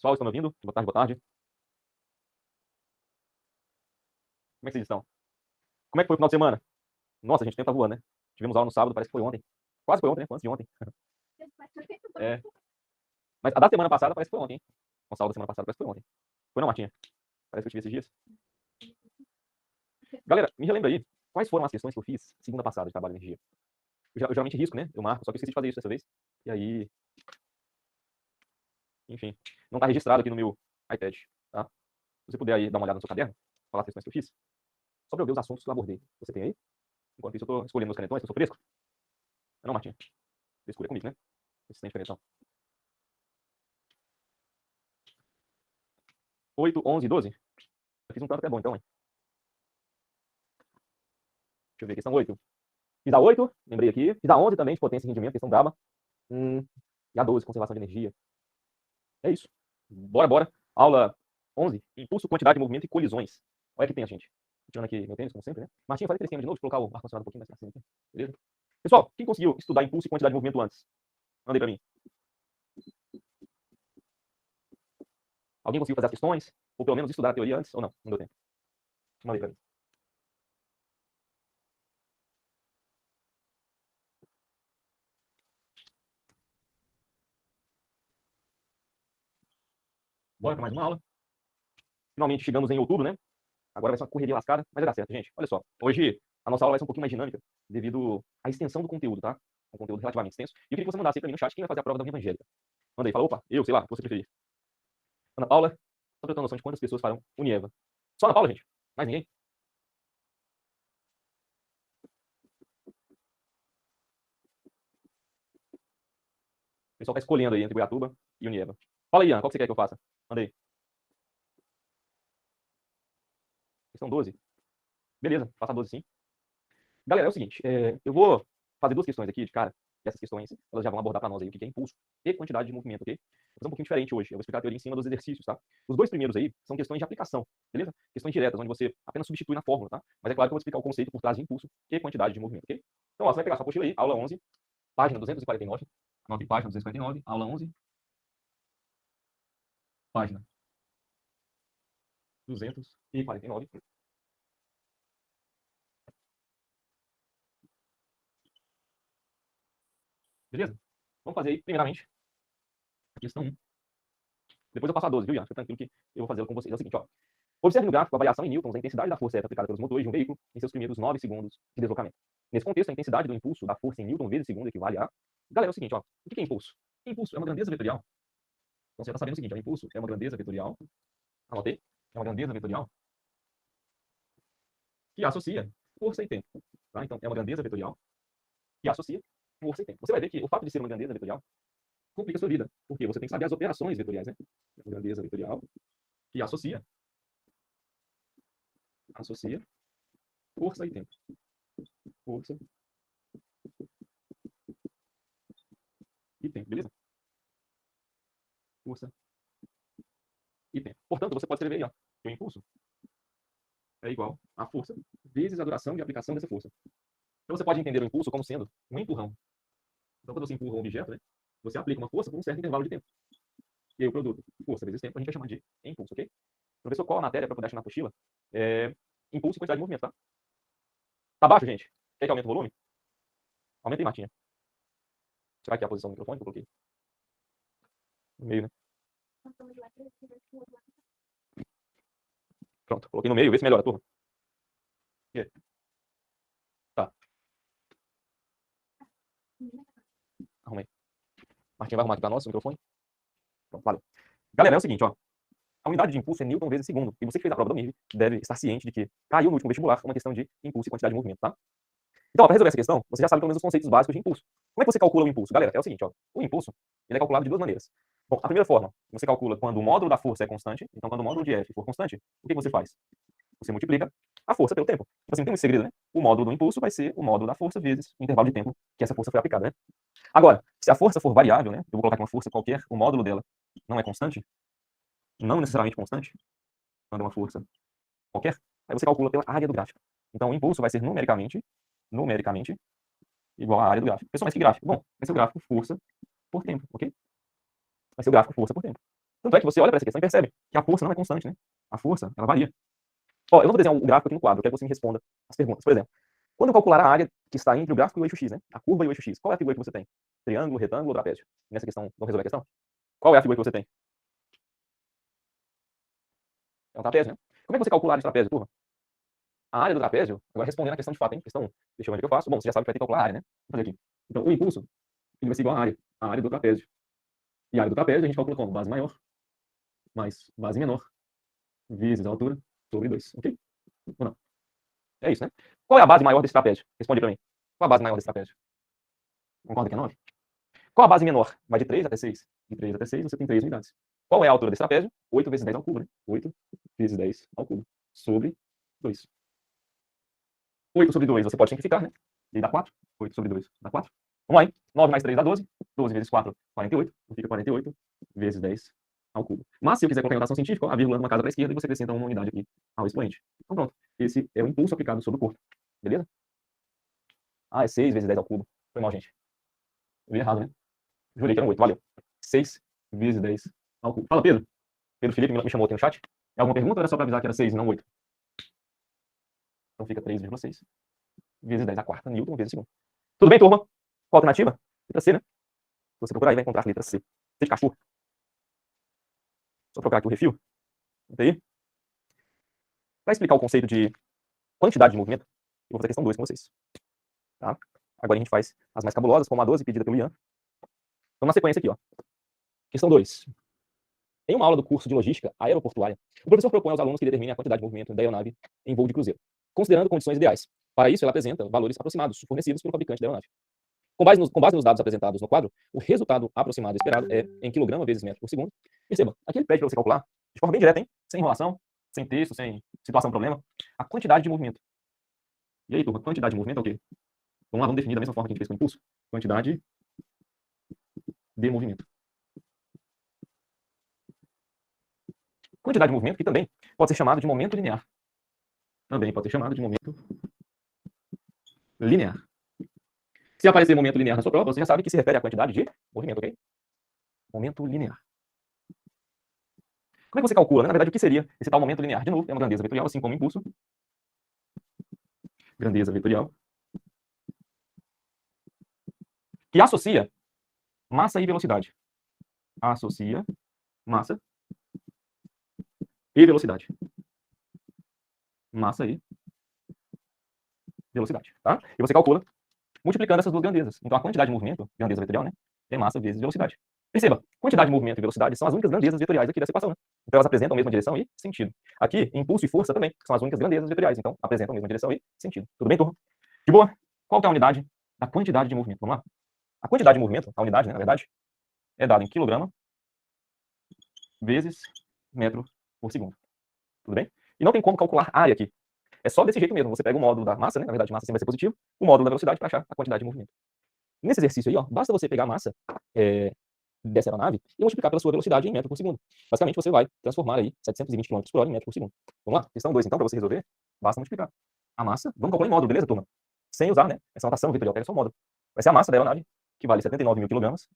pessoal, estão me ouvindo? Boa tarde, boa tarde. Como é que vocês estão? Como é que foi o final de semana? Nossa, gente, o tempo tá voando, né? Tivemos aula no sábado, parece que foi ontem. Quase foi ontem, né? Foi antes de ontem. É. Mas a da semana passada parece que foi ontem, hein? Nossa, a aula da semana passada parece que foi ontem. Foi não, Martinha? Parece que eu tive esses dias. Galera, me relembra aí, quais foram as questões que eu fiz segunda passada de trabalho de energia? Eu geralmente risco, né? Eu marco, só que eu esqueci de fazer isso dessa vez. E aí, enfim, não tá registrado aqui no meu iPad, tá? Se você puder aí dar uma olhada no seu caderno, falar as questões que eu fiz, só pra eu ver os assuntos que eu abordei. Você tem aí? Enquanto isso, eu tô escolhendo meus canetões, que eu sou fresco. Não, Martinha? Frescura comigo, né? Assistente canetão. 8, 11, 12? Eu fiz um tanto que é bom, então, hein? Deixa eu ver, questão 8. Fiz a 8, lembrei aqui. Fiz a 11 também, de potência e rendimento, questão braba. E a 12, conservação de energia. É isso. Bora, bora. Aula 11, impulso, quantidade de movimento e colisões. Olha que tem, gente. Tirando aqui meu tênis, como sempre, né? Martinha, faz esse esquema de novo, de colocar o ar-condicionado um pouquinho mais pra cima aqui. Beleza? Pessoal, quem conseguiu estudar impulso e quantidade de movimento antes? Manda aí pra mim. Alguém conseguiu fazer as questões? Ou pelo menos estudar a teoria antes? Ou não? Não deu tempo. Manda aí pra mim. Bora pra mais uma aula. Finalmente chegamos em outubro, né? Agora vai ser uma correria lascada, mas vai dar certo, gente. Olha só, hoje a nossa aula vai ser um pouquinho mais dinâmica devido à extensão do conteúdo, tá? Um conteúdo relativamente extenso. E eu queria que você mandasse aí pra mim no chat quem vai fazer a prova da União Evangélica. Manda aí, fala, opa, eu, sei lá, o que você preferir. Ana Paula, só pra eu ter uma noção de quantas pessoas farão Unieva. Só Ana Paula, gente? Mais ninguém? O pessoal tá escolhendo aí entre Goiatuba e Unieva. Fala aí, Ana, qual que você quer que eu faça? Manda aí. Questão 12. Beleza, faça a 12 sim. Galera, é o seguinte, eu vou fazer duas questões aqui de cara. E essas questões, elas já vão abordar para nós aí o que é impulso e quantidade de movimento, ok? Vou fazer um pouquinho diferente hoje. Eu vou explicar a teoria em cima dos exercícios, tá? Os dois primeiros aí são questões de aplicação, beleza? Questões diretas, onde você apenas substitui na fórmula, tá? Mas é claro que eu vou explicar o conceito por trás de impulso e quantidade de movimento, ok? Então, ó, você vai pegar sua apostila aí, aula 11, página 249. Anote página 249, aula 11, página 249. Beleza? Vamos fazer aí, primeiramente, a questão 1. Depois eu passo a 12, viu, Ian? Fica tranquilo que eu vou fazer com vocês. É o seguinte, ó. Observe no gráfico a variação em newtons da intensidade da força aplicada pelos motores de um veículo em seus primeiros 9 segundos de deslocamento. Nesse contexto, a intensidade do impulso da força em newton vezes segundo equivale a... Galera, é o seguinte, ó. O que é impulso? Impulso é uma grandeza vetorial. Então você já está sabendo o seguinte, ó. Impulso é uma grandeza vetorial. Anotei? É uma grandeza vetorial que associa força e tempo. Tá? Então, é uma grandeza vetorial que associa força e tempo. Você vai ver que o fato de ser uma grandeza vetorial complica a sua vida. Porque você tem que saber as operações vetoriais, né? É uma grandeza vetorial que associa força e tempo. Força e tempo, beleza? Força e tempo. Portanto, você pode escrever aí, ó, que o impulso é igual a força vezes a duração de aplicação dessa força. Então você pode entender o impulso como sendo um empurrão. Então quando você empurra um objeto, né, você aplica uma força por um certo intervalo de tempo. E aí o produto, força vezes tempo, a gente vai chamar de impulso, ok? Professor, qual a matéria para poder achar na apostila? Impulso e quantidade de movimento, tá? Tá baixo, gente? Quer que aumente o volume? Aumenta aí, Martinha. Será que é a posição do microfone que eu coloquei? No meio, né? Pronto, coloquei no meio, vê se melhora, turma. Tá, arrumei. Martinha vai arrumar aqui pra nós o microfone. Pronto, valeu. Galera, é o seguinte, ó. A unidade de impulso é newton vezes segundo. E você que fez a prova da UNIRV deve estar ciente de que caiu no último vestibular uma questão de impulso e quantidade de movimento, tá? Então, para resolver essa questão, você já sabe pelo menos os conceitos básicos de impulso. Como é que você calcula o impulso? Galera, é o seguinte, ó. O impulso, ele é calculado de duas maneiras. Bom, a primeira forma, você calcula quando o módulo da força é constante. Então, quando o módulo de F for constante, o que você faz? Você multiplica a força pelo tempo. Tipo assim, tem um segredo, né? O módulo do impulso vai ser o módulo da força vezes o intervalo de tempo que essa força foi aplicada, né? Agora, se a força for variável, né? Eu vou colocar aqui uma força qualquer, o módulo dela não é constante, não necessariamente constante, quando é uma força qualquer, aí você calcula pela área do gráfico. Então, o impulso vai ser numericamente, igual à área do gráfico. Pessoal, mas que gráfico? Bom, vai ser o gráfico força por tempo, ok? Vai ser o gráfico força por tempo. Tanto Tanto é que você olha para essa questão e percebe que a força não é constante, né? A força, ela varia. Ó, eu não vou desenhar o gráfico aqui no quadro, eu quero que você me responda as perguntas. Por exemplo, quando eu calcular a área que está entre o gráfico e o eixo x, né? A curva e o eixo x, qual é a figura que você tem? Triângulo, retângulo ou trapézio? Nessa questão, vamos resolver a questão? Qual é a figura que você tem? É um trapézio, né? Como é que você calcula a área de trapézio, turma? A área do trapézio, agora respondendo a questão de fato, hein? Questão, deixa eu ver o que eu faço. Bom, você já sabe que vai ter que calcular a área, né? Vou fazer aqui. Então, o impulso, ele vai ser igual à área do trapézio. E a área do trapézio a gente calcula como? Base maior mais base menor vezes a altura sobre 2, ok? Ou não? É isso, né? Qual é a base maior desse trapézio? Responde para mim. Qual a base maior desse trapézio? Concorda que é 9? Qual a base menor? Vai de 3 até 6. De 3 até 6 você tem 3 unidades. Qual é a altura desse trapézio? 8 vezes 10 ao cubo, né? 8 vezes 10 ao cubo. Sobre 2. 8 sobre 2 você pode simplificar, né? E aí dá 4. 8 sobre 2 dá 4. Vamos lá, hein? 9 mais 3 dá 12. 12 vezes 4, 48. Então fica 48 vezes 10 ao cubo. Mas se eu quiser colocar em notação científica, a vírgula numa casa para a esquerda e você acrescenta uma unidade aqui ao expoente. Então pronto. Esse é o impulso aplicado sobre o corpo. Beleza? Ah, é 6 vezes 10 ao cubo. Foi mal, gente. Eu vi errado, né? Jurei que era um 8. Valeu. 6 vezes 10 ao cubo. Fala, Pedro. Pedro Felipe me chamou aqui no chat. É alguma pergunta ou era só para avisar que era 6 e não 8? Então fica 3,6 vezes 10 a quarta Newton vezes segundo. Tudo bem, turma? Qual a alternativa? Letra C, né? Se você procurar aí, vai encontrar a letra C. C de cachorro. Só trocar aqui o refil. Aí. Para explicar o conceito de quantidade de movimento, eu vou fazer a questão 2 com vocês. Tá? Agora a gente faz as mais cabulosas, como a 12, pedida pelo Ian. Vamos na sequência aqui, ó. Questão 2. Em uma aula do curso de logística aeroportuária, o professor propõe aos alunos que determinem a quantidade de movimento da aeronave em voo de cruzeiro, considerando condições ideais. Para isso, ela apresenta valores aproximados fornecidos pelo fabricante da aeronave. Com base nos dados apresentados no quadro, o resultado aproximado esperado é em quilograma vezes metro por segundo. Perceba, aqui ele pede para você calcular, de forma bem direta, hein? Sem enrolação, sem texto, sem situação, problema, a quantidade de movimento. E aí, turma, quantidade de movimento é o quê? Vamos lá, vamos definir da mesma forma que a gente fez com o impulso. Quantidade de movimento. Quantidade de movimento, que também pode ser chamado de momento linear. Também pode ser chamado de momento linear. Se aparecer momento linear na sua prova, você já sabe que se refere à quantidade de movimento, ok? Momento linear. Como é que você calcula, né? Na verdade, o que seria esse tal momento linear? De novo, é uma grandeza vetorial, assim como o impulso. Grandeza vetorial. Que associa massa e velocidade. Associa massa e velocidade. Massa e velocidade, tá? E você calcula multiplicando essas duas grandezas. Então, a quantidade de movimento, grandeza vetorial, né? É massa vezes velocidade. Perceba, quantidade de movimento e velocidade são as únicas grandezas vetoriais aqui dessa equação, né? Então, elas apresentam a mesma direção e sentido. Aqui, impulso e força também, são as únicas grandezas vetoriais. Então, apresentam a mesma direção e sentido. Tudo bem, turma? De boa? Qual que é a unidade da quantidade de movimento? Vamos lá? A quantidade de movimento, a unidade, né, na verdade, é dada em quilograma vezes metro por segundo. Tudo bem? E não tem como calcular área aqui. É só desse jeito mesmo. Você pega o módulo da massa, né? Na verdade, massa sempre vai ser positivo. O módulo da velocidade para achar a quantidade de movimento. Nesse exercício aí, ó, basta você pegar a massa dessa aeronave e multiplicar pela sua velocidade em metro por segundo. Basicamente, você vai transformar aí 720 km por hora em metro por segundo. Vamos lá? Questão 2, então, para você resolver, basta multiplicar a massa. Vamos calcular em módulo, beleza, turma? Sem usar, né? Essa notação vetorial, pega só o módulo. Vai ser a massa da aeronave, que vale 79 mil quilogramas.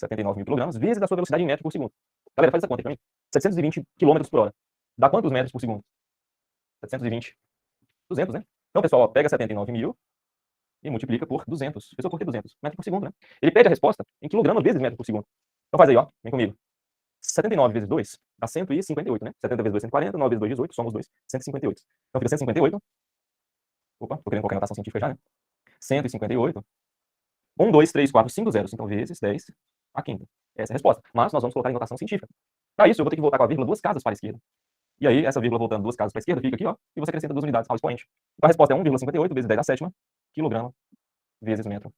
79 mil quilogramas, vezes a sua velocidade em metro por segundo. Galera, faz essa conta aí pra mim. 720 km por hora. Dá quantos metros por segundo? 720. 200, né? Então, pessoal, ó, pega 79 mil e multiplica por 200. Pessoal, por que 200? Metro por segundo, né? Ele pede a resposta em quilograma vezes metro por segundo. Então faz aí, ó. Vem comigo. 79 vezes 2 dá 158, né? 70 vezes 2, 140. 9 vezes 2, 18. Somos 2, 158. Então fica 158. Opa, tô querendo colocar notação científica já, né? 158. 1, 2, 3, 4, 5 zeros. Então vezes 10 a quinta. Essa é a resposta. Mas nós vamos colocar em notação científica. Para isso, eu vou ter que voltar com a vírgula duas casas para a esquerda. E aí, essa vírgula voltando duas casas para a esquerda, fica aqui, ó. E você acrescenta duas unidades ao expoente. Então a resposta é 1,58 vezes 10 a sétima quilograma vezes metro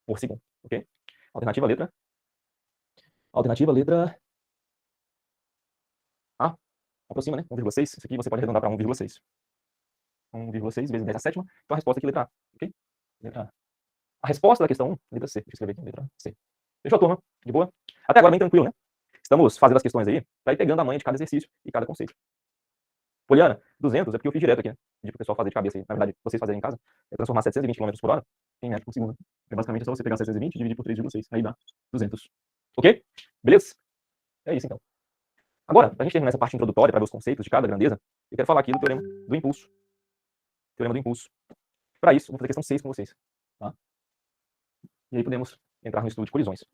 por segundo. Ok? Alternativa letra. Alternativa letra A. Aproxima, né? 1,6. Isso aqui você pode arredondar para 1,6. 1,6 vezes 10 a sétima. Então a resposta aqui, letra A. Ok? Letra A. A resposta da questão 1, letra C. Deixa eu escrever aqui, letra C. Fechou, turma? De boa? Até agora bem tranquilo, né? Estamos fazendo as questões aí, para ir pegando a manha de cada exercício e cada conceito. Poliana, 200 é porque eu fiz direto aqui, né? Pedi pro pessoal fazer de cabeça aí. Na verdade, vocês fazerem em casa, é transformar 720 km por hora em metro por segundo. Então, basicamente, é só você pegar 720 e dividir por 3,6. Aí dá 200. Ok? Beleza? É isso, então. Agora, para a gente terminar essa parte introdutória, para ver os conceitos de cada grandeza, eu quero falar aqui do teorema do impulso. Teorema do impulso. Para isso, vou fazer a questão 6 com vocês. Tá? E aí podemos entrar no estudo de colisões.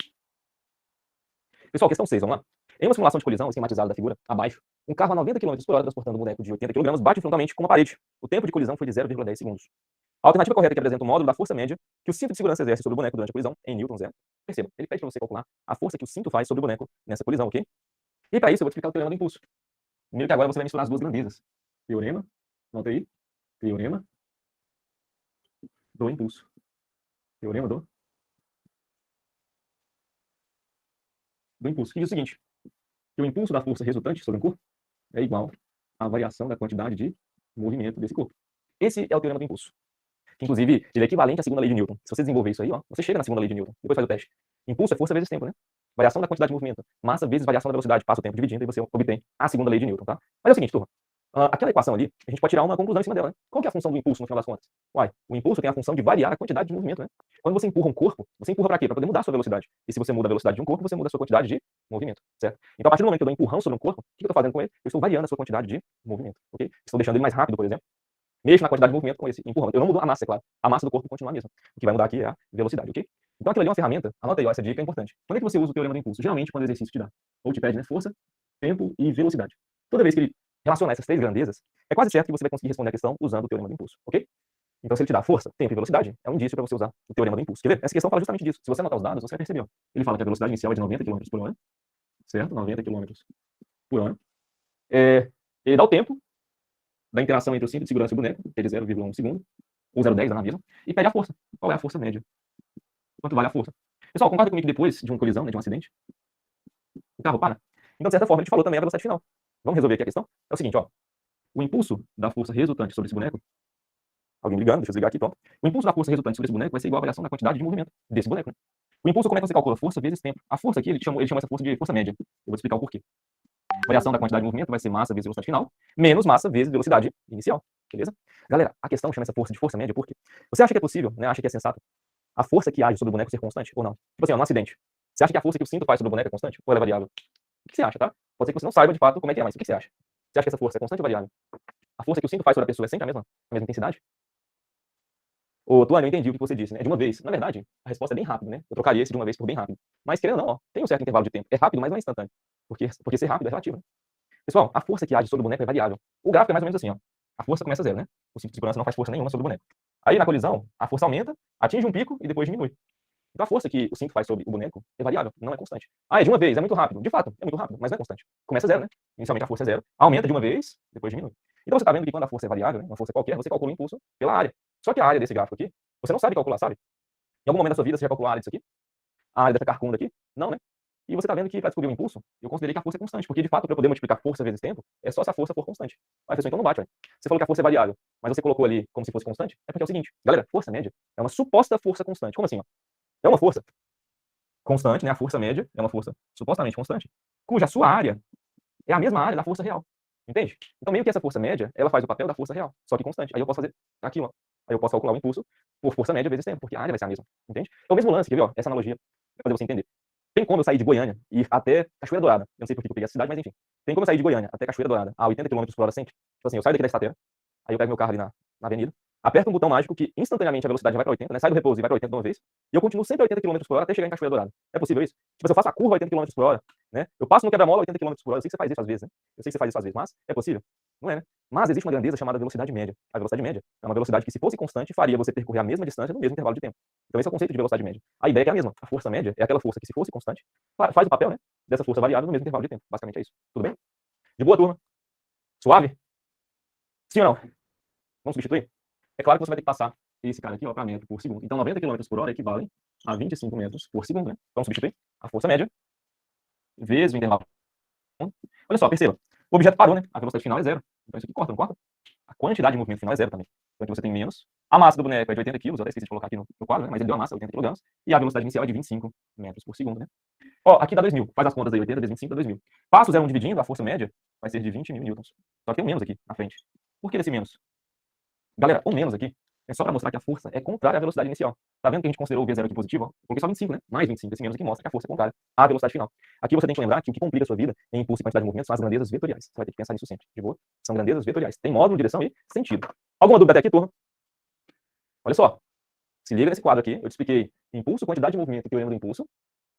Pessoal, questão 6, vamos lá. Em uma simulação de colisão, esquematizada da figura abaixo, um carro a 90 km por hora transportando um boneco de 80 kg bate frontalmente com uma parede. O tempo de colisão foi de 0,10 segundos. A alternativa correta que apresenta o módulo da força média que o cinto de segurança exerce sobre o boneco durante a colisão, em newtons, é... Perceba, ele pede para você calcular a força que o cinto faz sobre o boneco nessa colisão, ok? E para isso eu vou te explicar o teorema do impulso. Primeiro que agora você vai misturar as duas grandezas. Teorema, nota aí, teorema do impulso. Teorema do impulso. Que diz o seguinte, que o impulso da força resultante sobre um corpo é igual à variação da quantidade de movimento desse corpo. Esse é o teorema do impulso. Que, inclusive, ele é equivalente à segunda lei de Newton. Se você desenvolver isso aí, ó, você chega na segunda lei de Newton. Depois faz o teste. Impulso é força vezes tempo, né? Variação da quantidade de movimento. Massa vezes variação da velocidade. Passa o tempo dividindo e você obtém a segunda lei de Newton, tá? Mas é o seguinte, turma. Aquela equação ali, a gente pode tirar uma conclusão em cima dela, né? Qual que é a função do impulso, no final das contas? Uai, o impulso tem a função de variar a quantidade de movimento, né? Quando você empurra um corpo, você empurra para quê? Para poder mudar a sua velocidade. E se você muda a velocidade de um corpo, você muda a sua quantidade de movimento, certo? Então, a partir do momento que eu dou um empurrão sobre um corpo, o que eu estou fazendo com ele? Eu estou variando a sua quantidade de movimento, ok? Estou deixando ele mais rápido, por exemplo. Mexo na quantidade de movimento com esse empurrão. Eu não mudo a massa, é claro. A massa do corpo continua a mesma. O que vai mudar aqui é a velocidade, ok? Então, aquilo ali é uma ferramenta. Anota aí, ó, essa dica é importante. Quando é que você usa o teorema do impulso? Geralmente, quando o exercício te dá. Ou te pede, né? Força, tempo e velocidade. Toda vez que ele relacionar essas três grandezas, é quase certo que você vai conseguir responder a questão usando o teorema do impulso, ok? Então, se ele te dá força, tempo e velocidade, é um indício para você usar o teorema do impulso. Quer ver? Essa questão fala justamente disso. Se você anotar os dados, você vai perceber. Ó. Ele fala que a velocidade inicial é de 90 km por hora, certo? 90 km por hora. Ele dá o tempo da interação entre o cinto de segurança e o boneco, que é de 0,1 segundo, ou 0,10, dá na mesma, e pede a força. Qual é a força média? Quanto vale a força? Pessoal, concorda comigo que depois de uma colisão, né, de um acidente, o carro para? Então, de certa forma, a gente falou também a velocidade final. Vamos resolver aqui a questão? É o seguinte, ó. O impulso da força resultante sobre esse boneco, alguém me ligando, deixa eu desligar aqui, pronto. O impulso da força resultante sobre esse boneco vai ser igual à variação da quantidade de movimento desse boneco, né? O impulso, como é que você calcula? Força vezes tempo. A força aqui, ele chama essa força de força média. Eu vou te explicar o porquê. A variação da quantidade de movimento vai ser massa vezes velocidade final, menos massa vezes velocidade inicial. Beleza? Galera, a questão chama essa força de força média porque você acha que é possível, né? Acha que é sensato a força que age sobre o boneco ser constante ou não? Tipo assim, ó, num acidente. Você acha que a força que o cinto faz sobre o boneco é constante ou ela é variável? O que você acha, tá? Pode ser que você não saiba de fato como é que é, mas o que você acha? Você acha que essa força é constante ou variável? A força que o cinto faz sobre a pessoa é sempre a mesma intensidade? Ô, Tuane, eu entendi o que você disse, né? De uma vez. Na verdade, a resposta é bem rápida, né? Eu trocaria esse de uma vez por bem rápido. Mas, querendo ou não, ó, tem um certo intervalo de tempo. É rápido, mas não é instantâneo. Porque ser rápido é relativo, né? Pessoal, a força que age sobre o boneco é variável. O gráfico é mais ou menos assim, ó. A força começa a zero, né? O cinto de segurança não faz força nenhuma sobre o boneco. Aí, na colisão, a força aumenta, atinge um pico e depois diminui. Então, a força que o cinto faz sobre o boneco é variável, não é constante. Ah, é de uma vez, é muito rápido. De fato, é muito rápido, mas não é constante. Começa zero, né? Inicialmente a força é zero, aumenta de uma vez, depois diminui. Então, você está vendo que quando a força é variável, né, uma força qualquer, você calcula o impulso pela área. Só que a área desse gráfico aqui, você não sabe calcular, sabe? Em algum momento da sua vida, você já calculou a área disso aqui? A área dessa carcunda aqui? Não, né? E você está vendo que para descobrir o impulso, eu considerei que a força é constante, porque de fato, para eu poder multiplicar força vezes tempo, é só se a força for constante. Aí, pessoal, então não bate, velho. Você falou que a força é variável, mas você colocou ali como se fosse constante, é porque é o seguinte, galera, força média é uma suposta força constante. Como assim, ó? É uma força constante, né? A força média é uma força supostamente constante, cuja sua área é a mesma área da força real. Entende? Então, meio que essa força média, ela faz o papel da força real, só que constante. Aí eu posso fazer aqui, ó. Aí eu posso calcular o impulso por força média vezes tempo, porque a área vai ser a mesma. Entende? É o mesmo lance, quer ver, ó? Essa analogia, para fazer você entender. Tem como eu sair de Goiânia e ir até Cachoeira Dourada. Eu não sei por que eu peguei essa cidade, mas enfim. Tem como eu sair de Goiânia até Cachoeira Dourada a 80 km por hora sempre. Tipo assim, eu saio daqui da Estaterra, aí eu pego meu carro ali na avenida, aperto um botão mágico que instantaneamente a velocidade vai para 80, né? Sai do repouso e vai para 80 de uma vez, e eu continuo sempre a 80 km por hora até chegar em Cachoeira Dourada. É possível isso? Tipo, se eu faço a curva a 80 km por hora, né? Eu passo no quebra-mola a 80 km por hora. Eu sei que você faz isso às vezes, né? Eu sei que você faz isso às vezes, mas é possível? Não é, né? Mas existe uma grandeza chamada velocidade média. A velocidade média é uma velocidade que, se fosse constante, faria você percorrer a mesma distância no mesmo intervalo de tempo. Então esse é o conceito de velocidade média. A ideia é que é a mesma. A força média é aquela força que, se fosse constante, faz o papel, né, dessa força variável no mesmo intervalo de tempo. Basicamente é isso. Tudo bem? De boa, turma? Suave? Sim ou não? Vamos substituir? É claro que você vai ter que passar esse cara aqui, ó, para metro por segundo. Então 90 km por hora equivale a 25 metros por segundo, né? Vamos substituir a força média vezes o intervalo. Olha só, perceba. O objeto parou, né? A velocidade final é zero. Então isso aqui corta, não corta? A quantidade de movimento final é zero também. Então aqui você tem menos. A massa do boneco é de 80 kg, eu até esqueci de colocar aqui no quadro, né? Mas ele deu a massa, 80 kg. E a velocidade inicial é de 25 metros por segundo, né? Ó, aqui dá 2.000. Faz as contas aí, 80 vezes 25 dá 2.000. Passa o 0,1 dividindo, a força média vai ser de 20.000 newtons. Só que tem um menos aqui na frente. Por que esse menos? Galera, o menos aqui É só para mostrar que a força é contrária à velocidade inicial. Tá vendo que a gente considerou o V0 aqui positivo? Ó? Coloquei só 25, né? Mais 25, esse menos aqui mostra que a força é contrária à velocidade final. Aqui você tem que lembrar que o que complica a sua vida em impulso e quantidade de movimento são as grandezas vetoriais. Você vai ter que pensar nisso sempre, de boa? São grandezas vetoriais. Tem módulo, direção e sentido. Alguma dúvida até aqui, turma? Olha só. Se liga nesse quadro aqui. Eu te expliquei impulso, quantidade de movimento, teorema do impulso,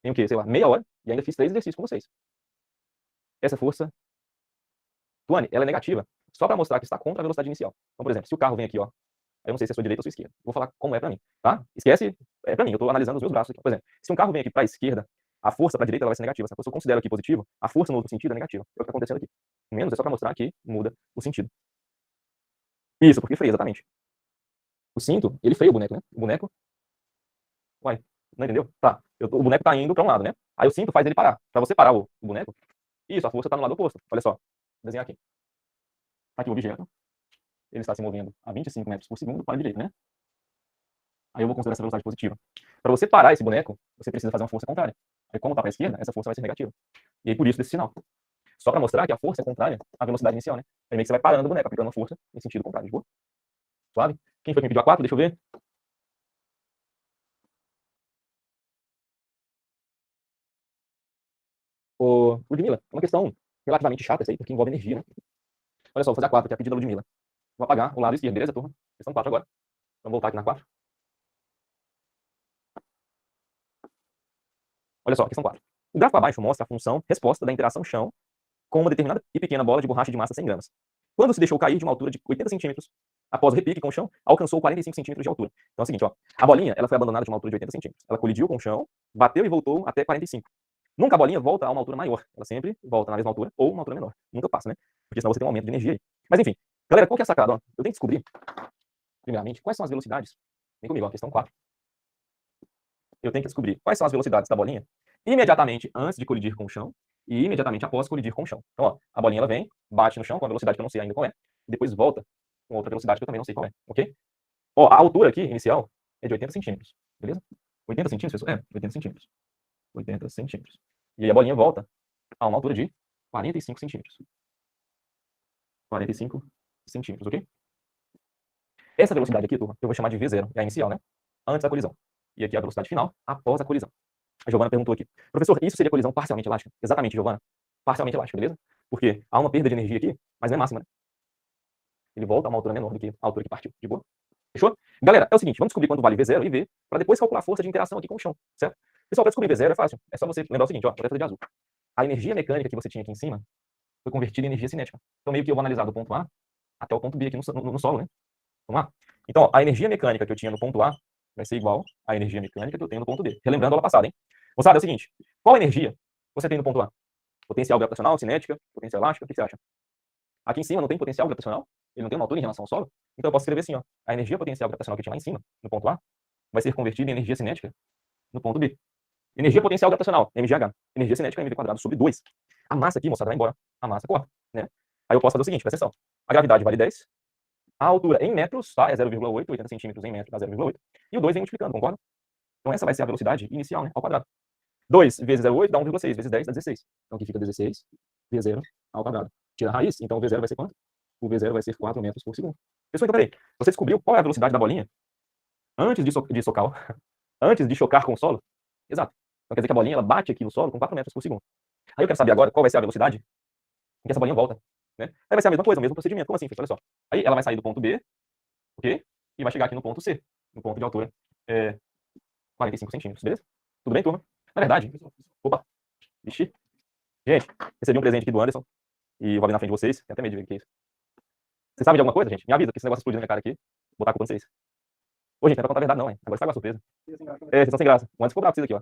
em o quê? Sei lá, meia hora. E ainda fiz 3 exercícios com vocês. Essa força, Tuane, ela é negativa. Só para mostrar que está contra a velocidade inicial. Então, por exemplo, se o carro vem aqui, ó. Eu não sei se é sua direita ou sua esquerda. Vou falar como é para mim, tá? Esquece, é para mim. Eu estou analisando os meus braços aqui. Por exemplo, se um carro vem aqui para a esquerda, a força para a direita ela vai ser negativa. Se eu considero aqui positivo, a força no outro sentido é negativa. É o que está acontecendo aqui. Menos é só para mostrar que muda o sentido. Isso, porque freia, exatamente. O cinto, ele freia o boneco, né? O boneco. Uai, não entendeu? Tá. O boneco tá indo para um lado, né? Aí o cinto faz ele parar. Para você parar o boneco, isso, a força está no lado oposto. Olha só. Vou desenhar aqui. Aqui o objeto. Ele está se movendo a 25 metros por segundo para a direita, né? Aí eu vou considerar essa velocidade positiva. Para você parar esse boneco, você precisa fazer uma força contrária. Aí como está para a esquerda, essa força vai ser negativa. E aí por isso desse sinal. Só para mostrar que a força é contrária à velocidade inicial, né? Aí meio que você vai parando o boneco, aplicando uma força em sentido contrário, de boa? Suave? Quem foi que me pediu a 4? Deixa eu ver. Ô, Ludmilla, é uma questão relativamente chata essa aí, porque envolve energia, né? Olha só, vou fazer a 4, que é a pedida da Ludmilla. Vou apagar o lado esquerdo, beleza, turma? Questão 4 agora. Vamos voltar aqui na 4. Olha só, questão 4. O gráfico abaixo mostra a função resposta da interação chão com uma determinada e pequena bola de borracha de massa 100 gramas. Quando se deixou cair de uma altura de 80 centímetros, após o repique com o chão, alcançou 45 centímetros de altura. Então é o seguinte, ó, a bolinha ela foi abandonada de uma altura de 80 centímetros. Ela colidiu com o chão, bateu e voltou até 45. Nunca a bolinha volta a uma altura maior. Ela sempre volta na mesma altura ou uma altura menor. Nunca passa, né? Porque senão você tem um aumento de energia aí. Mas enfim, galera, qual que é a sacada? Ó? Eu tenho que descobrir, primeiramente, quais são as velocidades. Vem comigo, ó, questão 4. Eu tenho que descobrir quais são as velocidades da bolinha imediatamente antes de colidir com o chão e imediatamente após colidir com o chão. Então, ó, a bolinha ela vem, bate no chão com a velocidade que eu não sei ainda qual é, e depois volta com outra velocidade que eu também não sei qual é, ok? Ó, a altura aqui, inicial, é de 80 centímetros, beleza? 80 centímetros, pessoal? É, 80 centímetros. 80 centímetros. E aí a bolinha volta a uma altura de 45 centímetros. 45 centímetros, ok? Essa velocidade aqui, turma, eu vou chamar de V0, é a inicial, né? Antes da colisão. E aqui é a velocidade final, após a colisão. A Giovana perguntou aqui, professor, isso seria colisão parcialmente elástica? Exatamente, Giovana. Parcialmente elástica, beleza? Porque há uma perda de energia aqui, mas não é máxima, né? Ele volta a uma altura menor do que a altura que partiu, de boa? Fechou? Galera, é o seguinte, vamos descobrir quanto vale V0 e V, para depois calcular a força de interação aqui com o chão, certo? Pessoal, para descobrir V0 é fácil. É só você lembrar o seguinte, ó, vou fazer de azul. A energia mecânica que você tinha aqui em cima foi convertida em energia cinética. Então, meio que eu vou analisar do ponto A até o ponto B aqui no solo, né? Vamos lá? Então, ó, a energia mecânica que eu tinha no ponto A vai ser igual à energia mecânica que eu tenho no ponto B. Relembrando a aula passada, hein? Moçada, é o seguinte, qual energia você tem no ponto A? Potencial gravitacional, cinética, potência elástica, o que você acha? Aqui em cima não tem potencial gravitacional, ele não tem uma altura em relação ao solo, então eu posso escrever assim, ó, a energia potencial gravitacional que eu tinha lá em cima, no ponto A, vai ser convertida em energia cinética no ponto B. Energia potencial gravitacional, mgh. Energia cinética, mv quadrado sobre 2. A massa aqui, moçada, vai embora. A massa corta, né? Aí eu posso fazer o seguinte, presta atenção. A gravidade vale 10, a altura em metros, tá? É 0,8, 80 centímetros em metros dá 0,8. E o 2 vem multiplicando, concorda? Então essa vai ser a velocidade inicial, né? Ao quadrado. 2 vezes 0,8 dá 1,6, vezes 10 dá 16. Então aqui fica 16 V0 ao quadrado. Tira a raiz, então o V0 vai ser quanto? O V0 vai ser 4 metros por segundo. Pessoal, então peraí. Você descobriu qual é a velocidade da bolinha antes de socar, antes de chocar com o solo? Exato. Então quer dizer que a bolinha ela bate aqui no solo com 4 metros por segundo. Aí eu quero saber agora qual vai ser a velocidade em que essa bolinha volta. Né? Aí vai ser a mesma coisa, o mesmo procedimento. Como assim, Olha só. Aí ela vai sair do ponto B, ok? E vai chegar aqui no ponto C, no ponto de altura 45 centímetros, beleza? Tudo bem, turma? Na verdade, opa, vixi. Gente, recebi um presente aqui do Anderson e vou abrir na frente de vocês. Tem até medo de ver o que é isso. Vocês sabem de alguma coisa, gente? Me avisa que esse negócio explodiu na minha cara aqui. Vou botar a culpa em vocês. Ô, gente, não é pra contar a verdade, não, hein? Agora estragou a surpresa. É, vocês estão sem graça. O Anderson ficou bravo com vocês aqui, ó.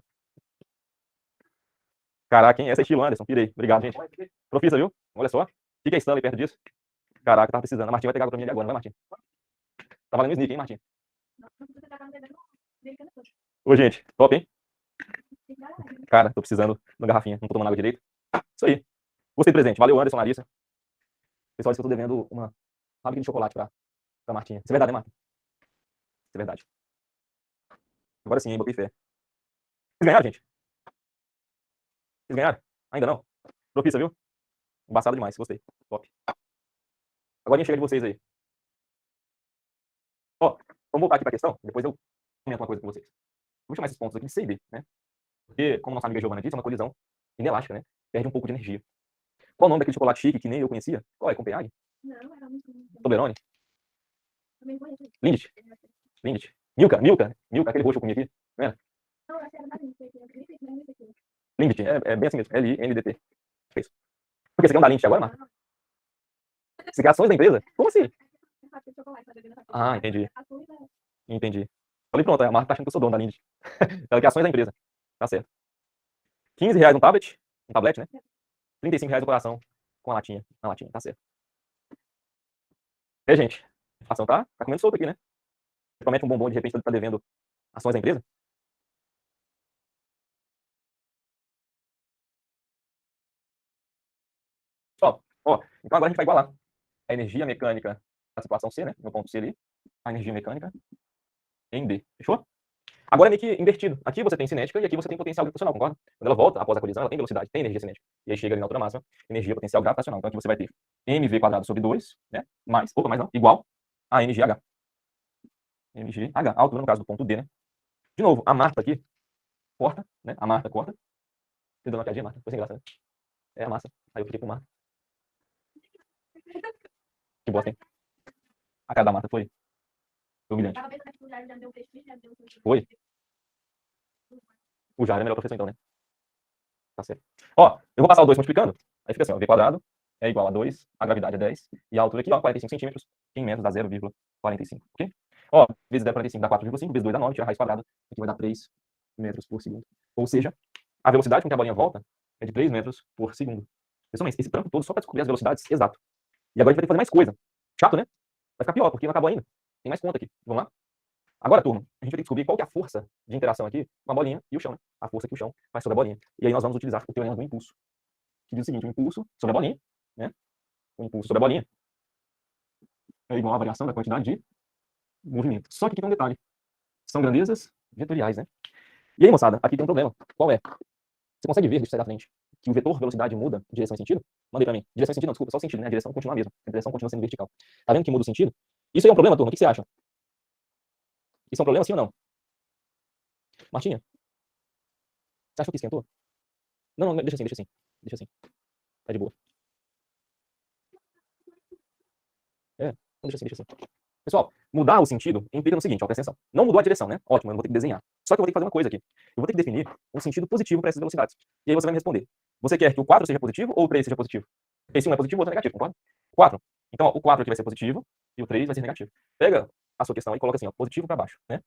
Caraca, hein? Essa é estilo Anderson. Pirei. Obrigado, gente. Profissa, viu? Olha só. O que é Stanley perto disso? Caraca, tava precisando. A Martinha vai pegar pra mim ali agora, não vai, Martinha? Tá valendo um sneak, hein, Martinha? Ô, gente, top, hein? Cara, tô precisando de uma garrafinha. Não tô tomando água direito. Isso aí. Gostei do presente. Valeu, Anderson, Larissa. Pessoal, disse que eu tô devendo uma fábrica de chocolate pra Martinha. Isso é verdade, né, Martinha? Isso é verdade. Agora sim, hein? Botei fé. Vocês ganharam, gente? Vocês ganharam? Ainda não? Propícia, viu? Embaçado demais, gostei. Top. Agora chega de vocês aí. Ó, Vamos voltar aqui para a questão, depois eu comento uma coisa com vocês. Vou chamar esses pontos aqui de C e D, né? Porque, como nossa amiga Giovana disse, é uma colisão inelástica, né? Perde um pouco de energia. Qual o nome daquele chocolate chique que nem eu conhecia? Qual é? Copenhague? Não, era muito. Toblerone? Também conheço. Lindt? Lindt? Milka? Aquele roxo que eu comi aqui? Não era? Não, essa era da Lindt, eu nem sei como é esse aqui. Lindt, é bem assim mesmo. L-I-N-D-T. É isso. Porque você quer um da Lindt agora, Marta? Você quer ações da empresa? Como assim? Ah, entendi. Entendi. Falei, pronto, a Marta tá achando que eu sou dono da Lindt. Ela quer ações da empresa. Tá certo. R$15 um tablet, né? R$35 o coração com a latinha. Na latinha, tá certo. E aí, gente? A inflação tá comendo solto aqui, né? Você promete um bombom e de repente tá devendo ações da empresa? Ó, então agora a gente vai igualar a energia mecânica da situação C, né? No ponto C ali. A energia mecânica em D. Fechou? Agora é meio que invertido. Aqui você tem cinética e aqui você tem potencial gravitacional, concorda? Quando ela volta após a colisão, ela tem velocidade, tem energia cinética. E aí chega ali na altura máxima, energia potencial gravitacional. Então aqui você vai ter mv² sobre 2, né? Mais não, igual a mgh. mgh, a altura no caso do ponto D, né? De novo, a Marta aqui corta, né? A Marta corta. Você deu uma piadinha, Marta? Foi sem graça, né? É a massa. Aí eu fiquei com Marta. Que bosta, hein? A cara da Marta foi humilhante. Foi? O Jair é melhor professor então, né? Tá certo. Ó, eu vou passar o 2 multiplicando. Aí fica assim, ó, v² é igual a 2, a gravidade é 10, e a altura aqui, ó, 45 centímetros, em metros dá 0,45, ok? Ó, vezes 0,45 dá 4,5, vezes 2 dá 9, tira a raiz quadrada, aqui vai dar 3 metros por segundo. Ou seja, a velocidade com que a bolinha volta é de 3 metros por segundo. Pessoal, mas esse trampo todo só para descobrir as velocidades exato. E agora a gente vai ter que fazer mais coisa. Chato, né? Vai ficar pior, porque não acabou ainda. Tem mais conta aqui. Vamos lá? Agora, turma, a gente vai ter que descobrir qual que é a força de interação aqui com a bolinha e o chão, né? A força que o chão faz sobre a bolinha. E aí nós vamos utilizar o teorema do impulso, que diz o seguinte: o impulso sobre a bolinha, né? O impulso sobre a bolinha é igual à variação da quantidade de movimento. Só que aqui tem um detalhe. São grandezas vetoriais, né? E aí, moçada, aqui tem um problema. Qual é? Você consegue ver, deixa eu sair da frente, que o vetor velocidade muda de direção e sentido? Mandei pra mim. Direção e sentido não, desculpa, só o sentido, né? A direção continua a mesma. A direção continua sendo vertical. Tá vendo que muda o sentido? Isso aí é um problema, turma? O que você acha? Isso é um problema, sim ou não? Martinha, você achou que esquentou? Não, deixa assim, deixa assim. Deixa assim. Tá de boa. É, deixa assim, deixa assim. Pessoal, mudar o sentido implica no seguinte, ó, presta atenção. Não mudou a direção, né? Ótimo, eu não vou ter que desenhar. Só que eu vou ter que fazer uma coisa aqui. Eu vou ter que definir um sentido positivo para essas velocidades. E aí você vai me responder. Você quer que o 4 seja positivo ou o 3 seja positivo? Porque se um é positivo, o outro é negativo, concorda? 4. Então, ó, o 4 aqui vai ser positivo e o 3 vai ser negativo. Pega a sua questão e coloca assim, ó, positivo para baixo, né?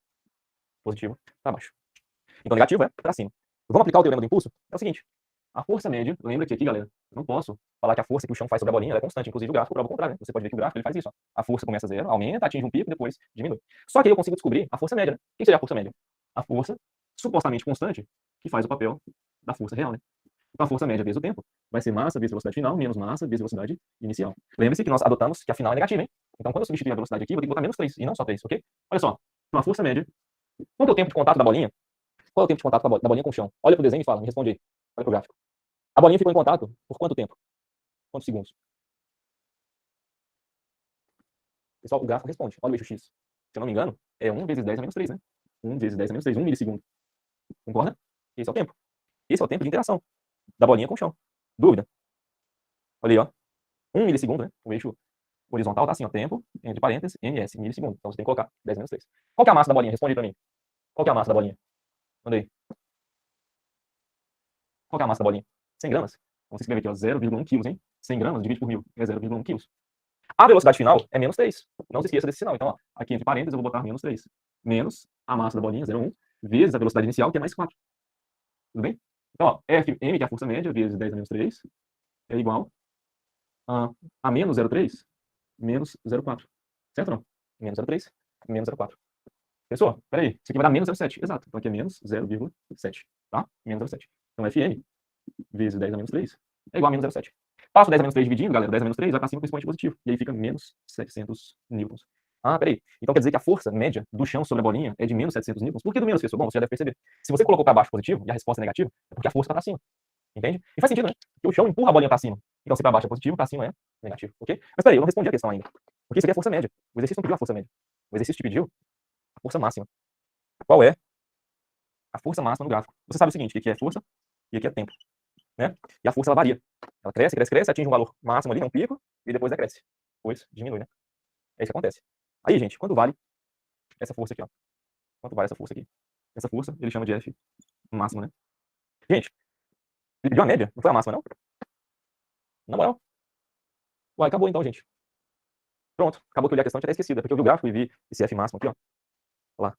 Positivo para baixo. Então, negativo é para cima. Vamos aplicar o teorema do impulso? É o seguinte. A força média, lembra que aqui, galera, eu não posso falar que a força que o chão faz sobre a bolinha ela é constante. Inclusive, o gráfico prova o contrário, né? Você pode ver que o gráfico ele faz isso. Ó. A força começa zero, aumenta, atinge um pico, depois diminui. Só que aí eu consigo descobrir a força média, né? O que seria a força média? A força supostamente constante que faz o papel da força real, né? Então, a força média vezes o tempo vai ser massa vezes velocidade final, menos massa vezes velocidade inicial. Lembre-se que nós adotamos que a final é negativa, hein? Então, quando eu substituir a velocidade aqui, eu vou ter que botar menos 3, e não só 3, ok? Olha só. Então, a força média. Quanto é o tempo de contato da bolinha? Qual é o tempo de contato da bolinha com o chão? Olha pro desenho e fala, me responde aí. Olha pro gráfico. A bolinha ficou em contato por quanto tempo? Quantos segundos? Pessoal, o gráfico responde. Olha o eixo X. Se eu não me engano, é 1 vezes 10 a menos 3, né? 1 vezes 10 a menos 3, 1 milissegundo. Concorda? Esse é o tempo. Esse é o tempo de interação da bolinha com o chão. Dúvida? Olha aí, ó. 1 milissegundo, né? O eixo horizontal tá assim, ó. Tempo, entre parênteses, ms, milissegundo. Então você tem que colocar 10 menos 3. Qual que é a massa da bolinha? Responde aí pra mim. Qual que é a massa da bolinha? Manda aí. Qual que é a massa da bolinha? 100 gramas. Então você escreve aqui, ó, 0,1 quilos, hein? 100 gramas divide por 1000 é 0,1 quilos. A velocidade final é menos 3. Não se esqueça desse sinal. Então, ó, aqui entre parênteses eu vou botar menos 3. Menos a massa da bolinha, 0,1, vezes a velocidade inicial, que é mais 4. Tudo bem? Então, ó, Fm, que é a força média, vezes 10 a menos 3, é igual a menos 0,3, menos 0,4. Certo ou não? Menos 0,3, menos 0,4. Pessoal, peraí. Isso aqui vai dar menos 0,7. Exato. Então, aqui é menos 0,7. Tá? Menos 0,7. Então, Fm vezes 10 a menos 3 é igual a menos 0,7. Passo 10 a menos 3 dividindo, galera. 10 a menos 3 vai para cima com expoente positivo. E aí fica menos 700 newtons. Ah, peraí. Então quer dizer que a força média do chão sobre a bolinha é de menos 700 newtons. Por que do menos, pessoal? Bom, você já deve perceber. Se você colocou para baixo positivo e a resposta é negativa, é porque a força está para cima. Entende? E faz sentido, né? Porque o chão empurra a bolinha para cima. Então se para baixo é positivo, para cima é negativo. Ok? Mas peraí, eu não respondi a questão ainda. Porque isso aqui é a força média. O exercício não pediu a força média. O exercício te pediu força máxima. Qual é a força máxima no gráfico? Você sabe o seguinte, que aqui é força e aqui é tempo, né? E a força, ela varia. Ela cresce, cresce, cresce, atinge um valor máximo ali, né, um pico, e depois decresce. Depois diminui, né? É isso que acontece. Aí, gente, quanto vale essa força aqui, ó? Quanto vale essa força aqui? Essa força, ele chama de F máximo, né? Gente, ele pediu a média, não foi a máxima, não? Na moral. Uai, acabou então, gente. Pronto, acabou que eu li a questão, eu tinha até esquecido, é porque eu vi o gráfico e vi esse F máximo aqui, ó. Olha lá.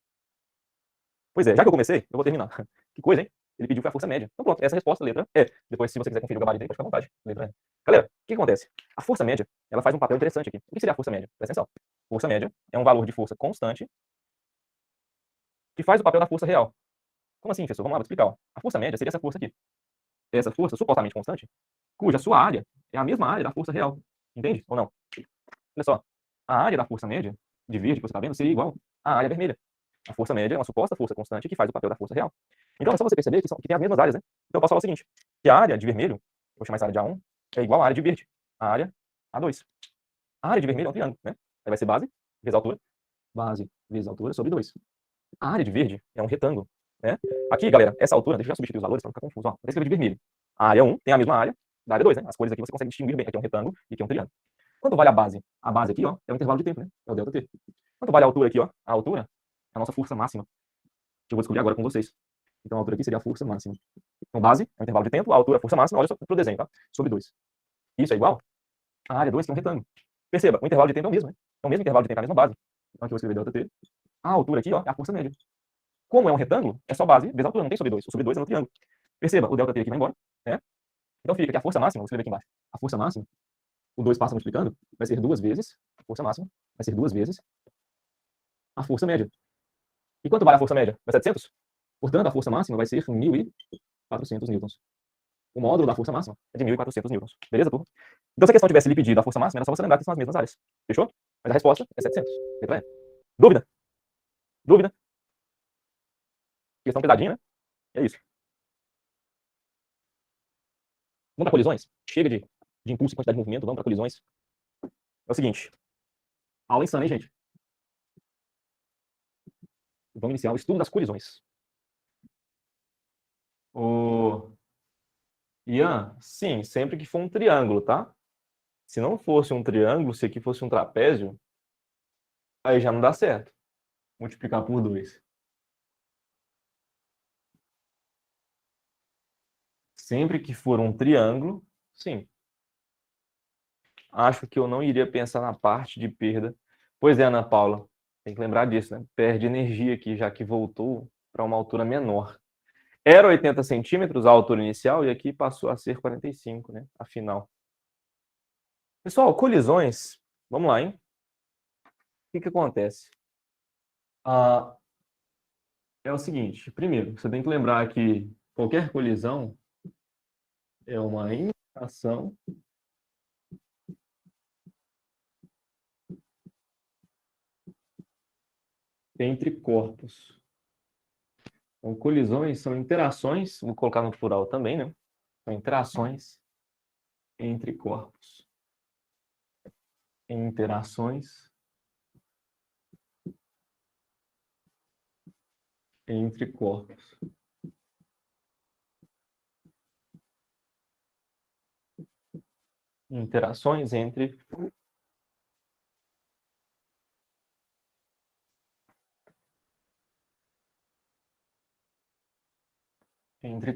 Pois é, já que eu comecei, eu vou terminar. Que coisa, hein? Ele pediu foi a força média. Então pronto, essa é a resposta, letra E. Depois, se você quiser conferir o gabarito aí, pode ficar à vontade. Letra E. Galera, o que acontece? A força média, ela faz um papel interessante aqui. O que seria a força média? Presta atenção. Força média é um valor de força constante que faz o papel da força real. Como assim, professor? Vamos lá, vou explicar. Ó. A força média seria essa força aqui. Essa força supostamente constante, cuja sua área é a mesma área da força real. Entende? Ou não? Olha só. A área da força média, de verde, que você está vendo, seria igual à área vermelha. A força média é uma suposta força constante que faz o papel da força real. Então é só você perceber que tem as mesmas áreas, né? Então eu posso falar o seguinte, que a área de vermelho, vou chamar essa área de A1, é igual à área de verde, a área A2. A área de vermelho é um triângulo, né? Aí vai ser base vezes altura, base vezes altura sobre 2. A área de verde é um retângulo, né? Aqui, galera, essa altura, deixa eu já substituir os valores para não ficar confuso. Ó, vou escrever de vermelho. A área 1 tem a mesma área da área 2, né? As cores aqui você consegue distinguir bem. Aqui é um retângulo e aqui é um triângulo. Quanto vale a base? A base aqui, ó, é o intervalo de tempo, né? É o ΔT. Quanto vale a altura aqui, ó? A altura é a nossa força máxima, que eu vou descobrir agora com vocês. Então a altura aqui seria a força máxima. Então base é o intervalo de tempo, a altura é a força máxima, olha só pro desenho, tá? Sobre 2. Isso é igual à área 2, que é um retângulo. Perceba, o intervalo de tempo é o mesmo, né? É o mesmo intervalo de tempo, é a mesma base. Então aqui eu vou escrever ΔT. A altura aqui, ó, é a força média. Como é um retângulo, é só base vezes altura, não tem sobre 2. O sobre 2 é no triângulo. Perceba, o ΔT aqui vai embora, né? Então fica que a força máxima, vou escrever aqui embaixo. A força máxima, o 2 passa multiplicando, vai ser 2 vezes, a força máxima, vai ser 2 vezes a força média. E quanto vale a força média? Vai ser 700? Portanto, a força máxima vai ser 1.400 newtons. O módulo da força máxima é de 1.400 newtons. Beleza, turma? Então, se a questão tivesse lhe pedido a força máxima, era só você lembrar que são as mesmas áreas. Fechou? Mas a resposta é 700. Letra E. Dúvida? Dúvida? Questão pesadinha, né? É isso. Vamos para colisões? Chega de impulso e quantidade de movimento, vamos para colisões. É o seguinte. Aula insana, hein, gente? Vamos iniciar o estudo das colisões. O Ian, sim, sempre que for um triângulo, tá? Se não fosse um triângulo, se aqui fosse um trapézio, aí já não dá certo. Multiplicar por 2. Sempre que for um triângulo, sim. Acho que eu não iria pensar na parte de perda. Pois é, Ana Paula, tem que lembrar disso, né? Perde energia aqui, já que voltou para uma altura menor. Era 80 centímetros a altura inicial e aqui passou a ser 45, né? Afinal. Pessoal, colisões. Vamos lá, hein? O que acontece? Ah, é o seguinte. Primeiro, você tem que lembrar que qualquer colisão é uma interação entre corpos. Então, colisões são interações, vou colocar no plural também, né? São interações entre corpos. Interações entre corpos. Interações entre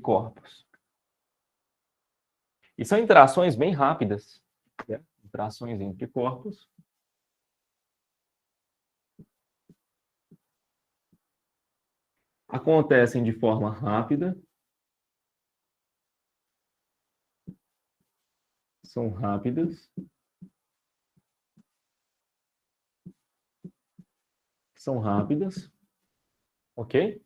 corpos. E são interações bem rápidas. Né? Interações entre corpos. Acontecem de forma rápida. São rápidas. São rápidas. Ok?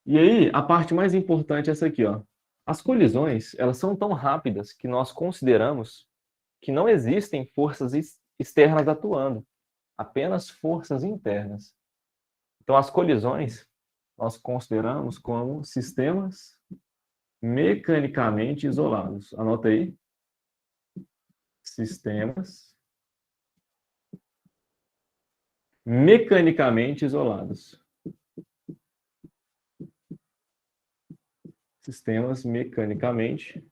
E aí, a parte mais importante é essa aqui, ó. As colisões, elas são tão rápidas que nós consideramos que não existem forças externas atuando, apenas forças internas. Então, as colisões nós consideramos como sistemas mecanicamente isolados. Anota aí. Sistemas mecanicamente isolados. Sistemas mecanicamente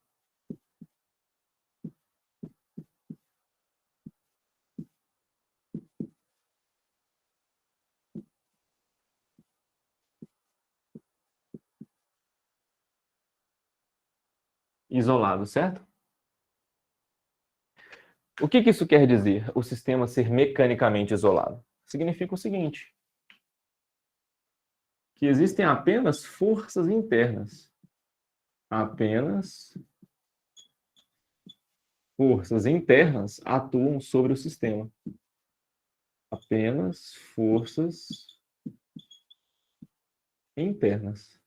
isolados, certo? O que isso quer dizer, o sistema ser mecanicamente isolado? Significa o seguinte, que existem apenas forças internas. Apenas forças internas atuam sobre o sistema. Apenas forças internas.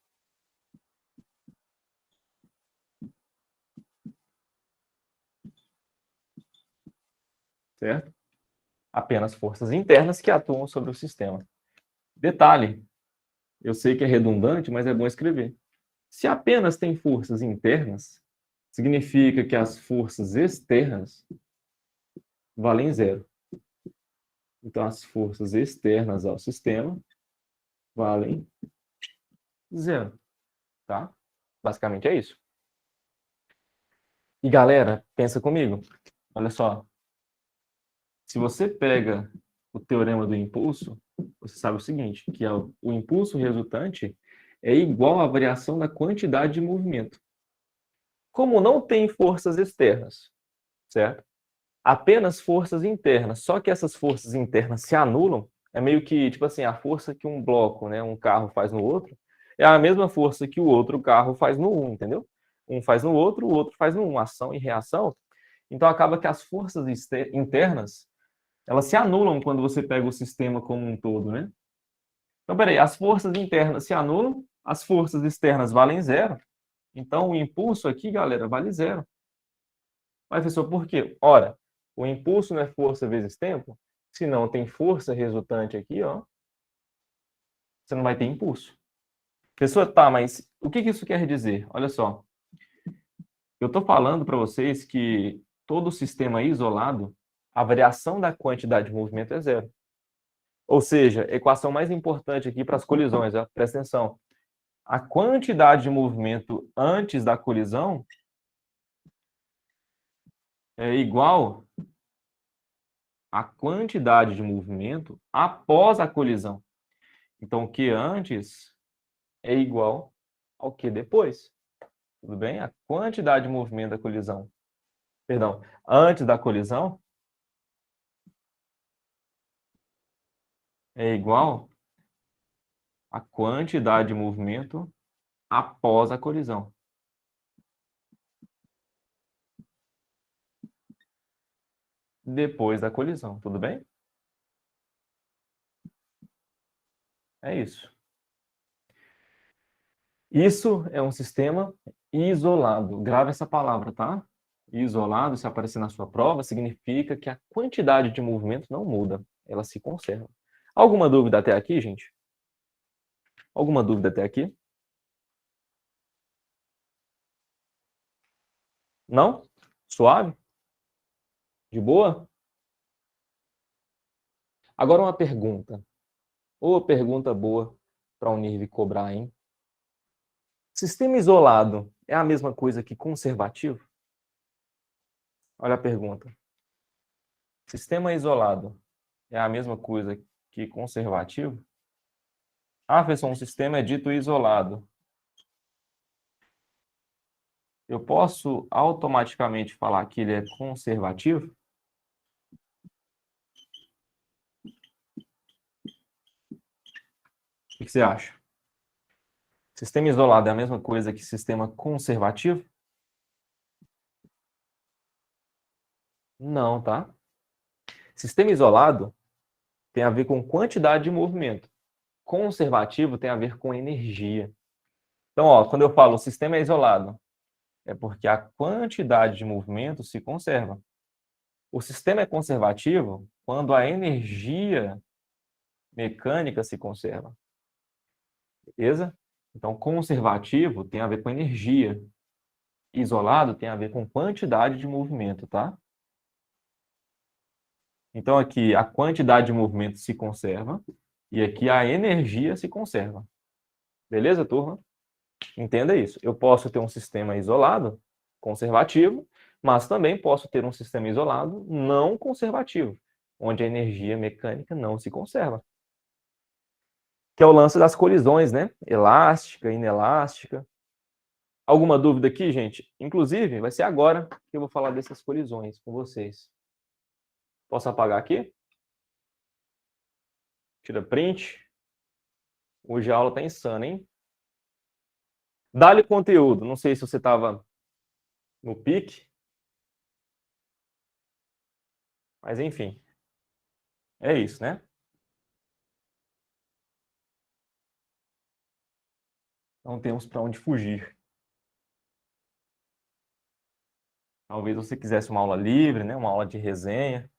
Certo? Apenas forças internas que atuam sobre o sistema. Detalhe, eu sei que é redundante, mas é bom escrever. Se apenas tem forças internas, significa que as forças externas valem zero. Então, as forças externas ao sistema valem zero, tá? Basicamente é isso. E galera, pensa comigo. Olha só. Se você pega o teorema do impulso, você sabe o seguinte, que o impulso resultante é igual à variação da quantidade de movimento. Como não tem forças externas, certo? Apenas forças internas. Só que essas forças internas se anulam. É meio que, tipo assim, a força que um bloco, né, um carro faz no outro, é a mesma força que o outro carro faz no um, entendeu? Um faz no outro, o outro faz no um. Ação e reação. Então acaba que as forças internas, elas se anulam quando você pega o sistema como um todo, né? Então, peraí, as forças internas se anulam, as forças externas valem zero. Então, o impulso aqui, galera, vale zero. Mas, professor, por quê? Ora, o impulso não é força vezes tempo? Se não tem força resultante aqui, ó, você não vai ter impulso. Professor, tá, mas o que isso quer dizer? Olha só, eu estou falando para vocês que todo sistema isolado, a variação da quantidade de movimento é zero. Ou seja, a equação mais importante aqui para as colisões, ó, presta atenção. A quantidade de movimento antes da colisão é igual à quantidade de movimento após a colisão. Então, o que antes é igual ao que depois. Tudo bem? A quantidade de movimento da colisão, perdão, antes da colisão é igual à quantidade de movimento após a colisão. Depois da colisão, tudo bem? É isso. Isso é um sistema isolado. Grava essa palavra, tá? Isolado, se aparecer na sua prova, significa que a quantidade de movimento não muda, ela se conserva. Alguma dúvida até aqui, gente? Alguma dúvida até aqui? Não? Suave? De boa? Agora uma pergunta. Ô, pergunta boa para o Unirv cobrar, hein? Sistema isolado é a mesma coisa que conservativo? Olha a pergunta. Sistema isolado é a mesma coisa que conservativo? Ah, professor, um sistema é dito isolado. Eu posso automaticamente falar que ele é conservativo? O que você acha? Sistema isolado é a mesma coisa que sistema conservativo? Não, tá? Sistema isolado tem a ver com quantidade de movimento. Conservativo tem a ver com energia. Então, ó, quando eu falo o sistema é isolado, é porque a quantidade de movimento se conserva. O sistema é conservativo quando a energia mecânica se conserva. Beleza? Então, conservativo tem a ver com energia. Isolado tem a ver com quantidade de movimento, tá? Então, aqui a quantidade de movimento se conserva e aqui a energia se conserva. Beleza, turma? Entenda isso. Eu posso ter um sistema isolado, conservativo, mas também posso ter um sistema isolado não conservativo, onde a energia mecânica não se conserva. Que é o lance das colisões, né? Elástica, inelástica. Alguma dúvida aqui, gente? Inclusive, vai ser agora que eu vou falar dessas colisões com vocês. Posso apagar aqui? Tira print. Hoje a aula tá insana, hein? Dá-lhe conteúdo. Não sei se você estava no pique. Mas, enfim. É isso, né? Não temos para onde fugir. Talvez você quisesse uma aula livre, né? Uma aula de resenha.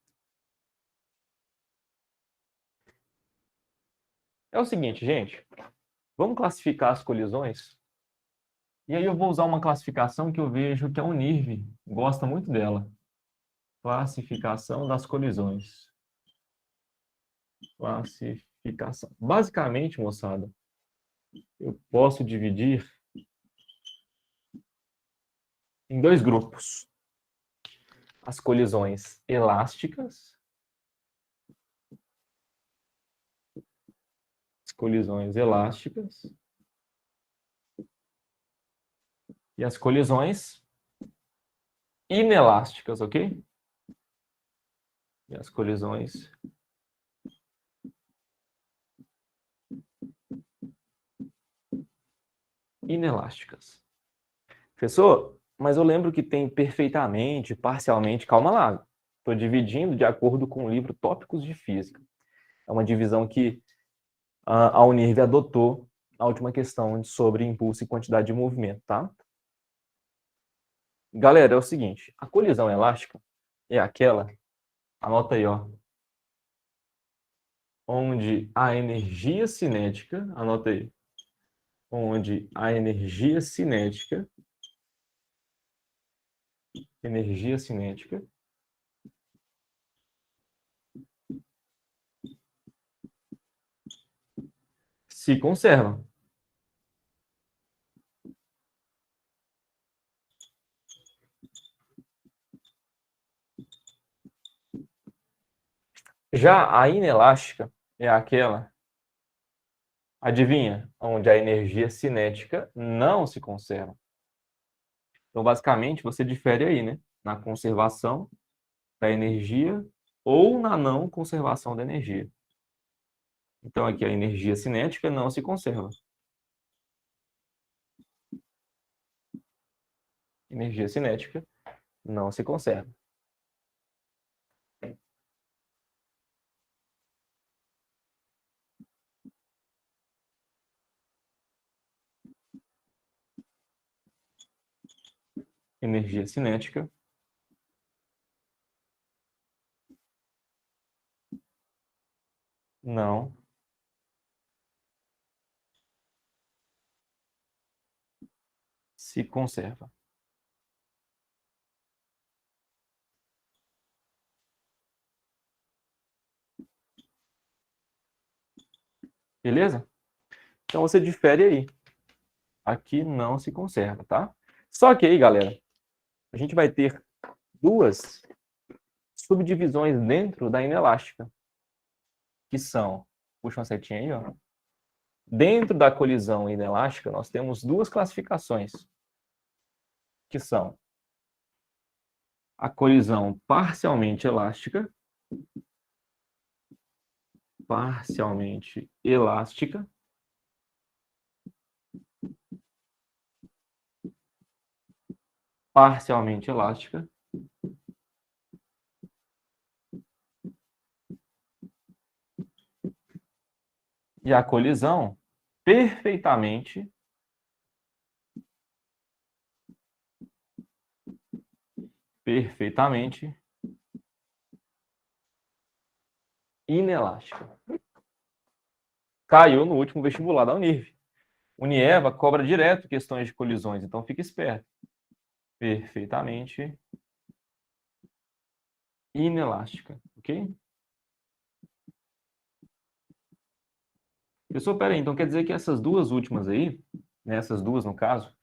É o seguinte, gente. Vamos classificar as colisões? E aí eu vou usar uma classificação que eu vejo que a Unirv gosta muito dela. Classificação das colisões. Classificação. Basicamente, moçada, eu posso dividir em dois grupos. As colisões elásticas. As colisões elásticas. E as colisões inelásticas, ok? E as colisões inelásticas. Professor, mas eu lembro que tem perfeitamente, parcialmente. Calma lá. Estou dividindo de acordo com o livro Tópicos de Física. É uma divisão que a Unirv adotou na última questão sobre impulso e quantidade de movimento, tá? Galera, é o seguinte, a colisão elástica é aquela, anota aí, ó, onde a energia cinética, anota aí, onde a energia cinética se conserva. Já a inelástica é aquela, adivinha, onde a energia cinética não se conserva. Então, basicamente, você difere aí, né? Na conservação da energia ou na não conservação da energia. Então, aqui a energia cinética não se conserva. Energia cinética não se conserva. Energia cinética não se conserva. Beleza? Então você difere aí. Aqui não se conserva, tá? Só que aí, galera, a gente vai ter duas subdivisões dentro da inelástica, que são, puxa uma setinha aí, ó. Dentro da colisão inelástica, nós temos duas classificações, que são a colisão parcialmente elástica, parcialmente elástica, parcialmente elástica, e a colisão perfeitamente inelástica. Caiu no último vestibular da Unirv. Unieva cobra direto questões de colisões, então fique esperto. Perfeitamente inelástica. Ok? Pessoal, peraí, então quer dizer que essas duas últimas aí, né, essas duas no caso,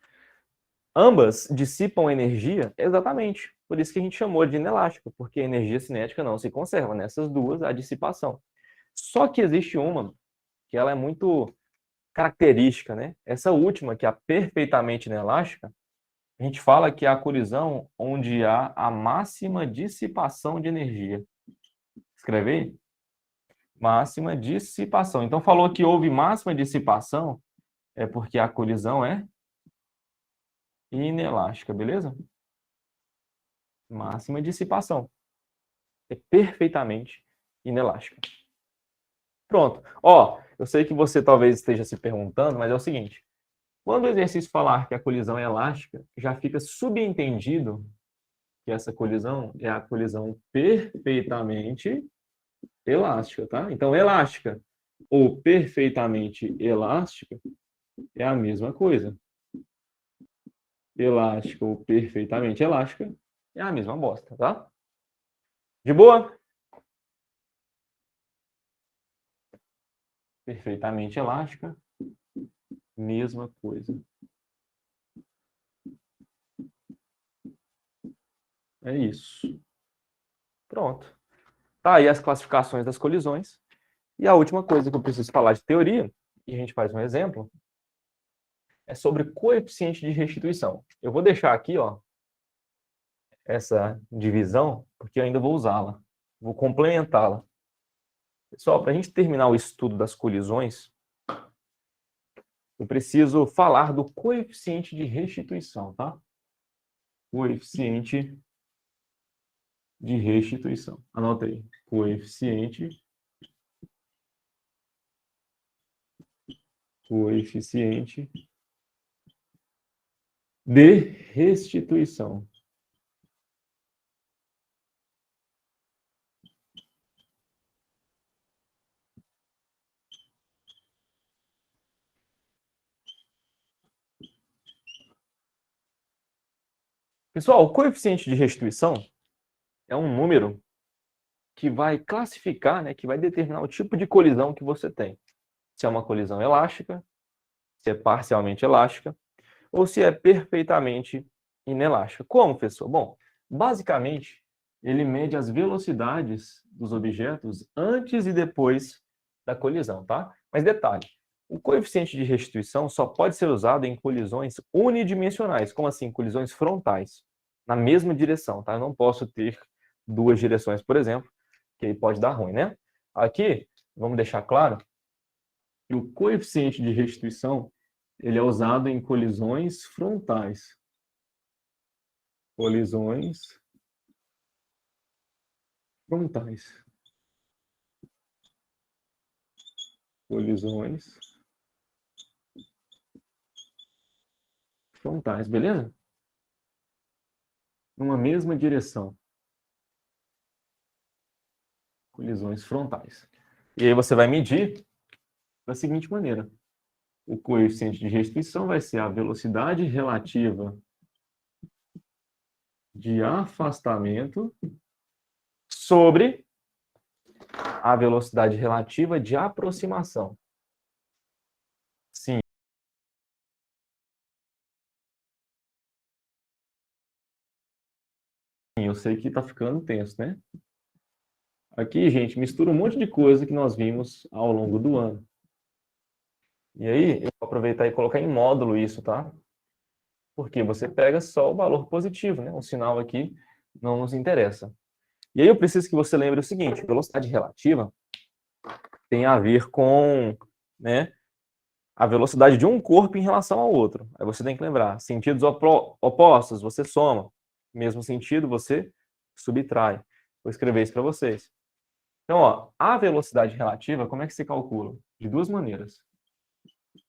ambas dissipam energia? Exatamente. Por isso que a gente chamou de inelástica, porque a energia cinética não se conserva. Nessas duas, a dissipação. Só que existe uma que ela é muito característica, né? Essa última, que é a perfeitamente inelástica, a gente fala que é a colisão onde há a máxima dissipação de energia. Escreve aí? Máxima dissipação. Então, falou que houve máxima dissipação, é porque a colisão é inelástica, beleza? Máxima dissipação. É perfeitamente inelástica. Pronto. Ó, eu sei que você talvez esteja se perguntando, mas é o seguinte. Quando o exercício falar que a colisão é elástica, já fica subentendido que essa colisão é a colisão perfeitamente elástica, tá? Então, elástica ou perfeitamente elástica é a mesma coisa. Elástica ou perfeitamente elástica é a mesma bosta, tá? De boa? Perfeitamente elástica, mesma coisa. É isso. Pronto. Tá aí as classificações das colisões. E a última coisa que eu preciso falar de teoria, e a gente faz um exemplo, é sobre coeficiente de restituição. Eu vou deixar aqui, ó, essa divisão, porque eu ainda vou usá-la. Vou complementá-la. Pessoal, para a gente terminar o estudo das colisões, eu preciso falar do coeficiente de restituição, tá? Coeficiente de restituição. Anota aí. Coeficiente de restituição. Pessoal, o coeficiente de restituição é um número que vai classificar, né, que vai determinar o tipo de colisão que você tem. Se é uma colisão elástica, se é parcialmente elástica, ou se é perfeitamente inelástica. Como, professor? Bom, basicamente, ele mede as velocidades dos objetos antes e depois da colisão, tá? Mas detalhe, o coeficiente de restituição só pode ser usado em colisões unidimensionais, como assim, colisões frontais, na mesma direção, tá? Eu não posso ter duas direções, por exemplo, que aí pode dar ruim, né? Aqui, vamos deixar claro que o coeficiente de restituição ele é usado em colisões frontais. Colisões frontais. Colisões frontais, beleza? Numa mesma direção. Colisões frontais. E aí você vai medir da seguinte maneira. O coeficiente de restrição vai ser a velocidade relativa de afastamento sobre a velocidade relativa de aproximação. Sim. Eu sei que está ficando tenso, né? Aqui, gente, mistura um monte de coisa que nós vimos ao longo do ano. E aí, eu vou aproveitar e colocar em módulo isso, tá? Porque você pega só o valor positivo, né? O sinal aqui não nos interessa. E aí eu preciso que você lembre o seguinte, velocidade relativa tem a ver com, né, a velocidade de um corpo em relação ao outro. Aí você tem que lembrar, sentidos opostos, você soma. Mesmo sentido, você subtrai. Vou escrever isso para vocês. Então, ó, a velocidade relativa, como é que se calcula? De duas maneiras.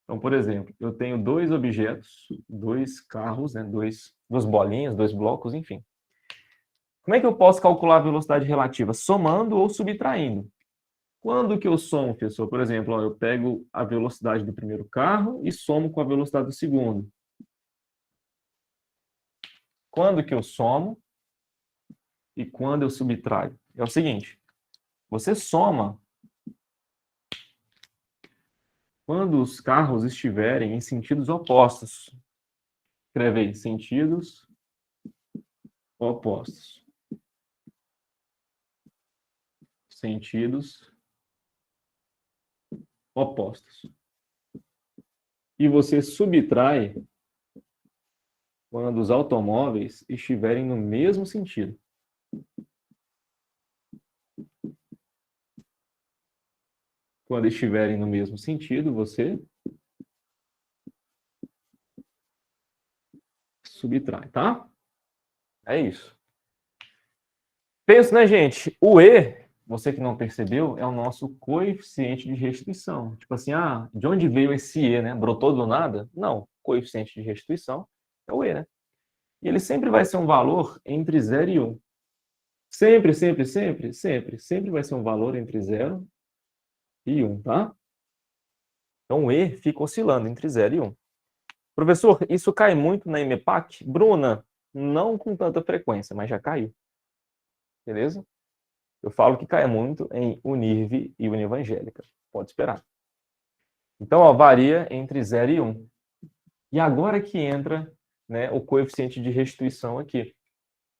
Então, por exemplo, eu tenho dois objetos, dois carros, né, duas bolinhas, dois blocos, enfim. Como é que eu posso calcular a velocidade relativa? Somando ou subtraindo. Quando que eu somo, professor? Por exemplo, ó, eu pego a velocidade do primeiro carro e somo com a velocidade do segundo. Quando que eu somo e quando eu subtraio? É o seguinte, você soma quando os carros estiverem em sentidos opostos. Escreve aí, sentidos opostos. Sentidos opostos. E você subtrai quando os automóveis estiverem no mesmo sentido. Quando estiverem no mesmo sentido, você subtrai, tá? É isso. Pensa, né, gente? O E, você que não percebeu, é o nosso coeficiente de restituição. Tipo assim, de onde veio esse E, né? Brotou do nada? Não. Coeficiente de restituição é o E, né? E ele sempre vai ser um valor entre 0 e 1. Sempre, sempre, sempre, sempre. Sempre vai ser um valor entre 0 e 1, tá? Então, o E fica oscilando entre 0 e 1. Professor, isso cai muito na EMEPAC? Bruna, não com tanta frequência, mas já caiu. Beleza? Eu falo que cai muito em Unirv e Univangélica. Pode esperar. Então, ó, varia entre 0 e 1. E agora que entra, né, o coeficiente de restituição aqui.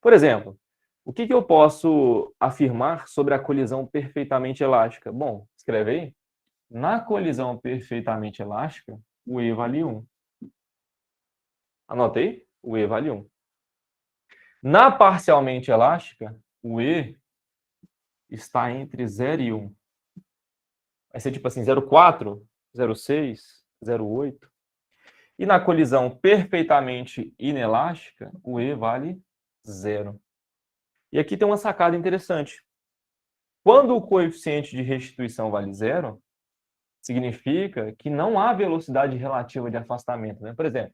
Por exemplo, o que eu posso afirmar sobre a colisão perfeitamente elástica? Bom, escreve aí. Na colisão perfeitamente elástica, o E vale 1. Anotei? O E vale 1. Na parcialmente elástica, o E está entre 0 e 1. Vai ser tipo assim, 0,4, 0,6, 0,8. E na colisão perfeitamente inelástica, o E vale 0. E aqui tem uma sacada interessante. Quando o coeficiente de restituição vale 0, significa que não há velocidade relativa de afastamento, né? Por exemplo,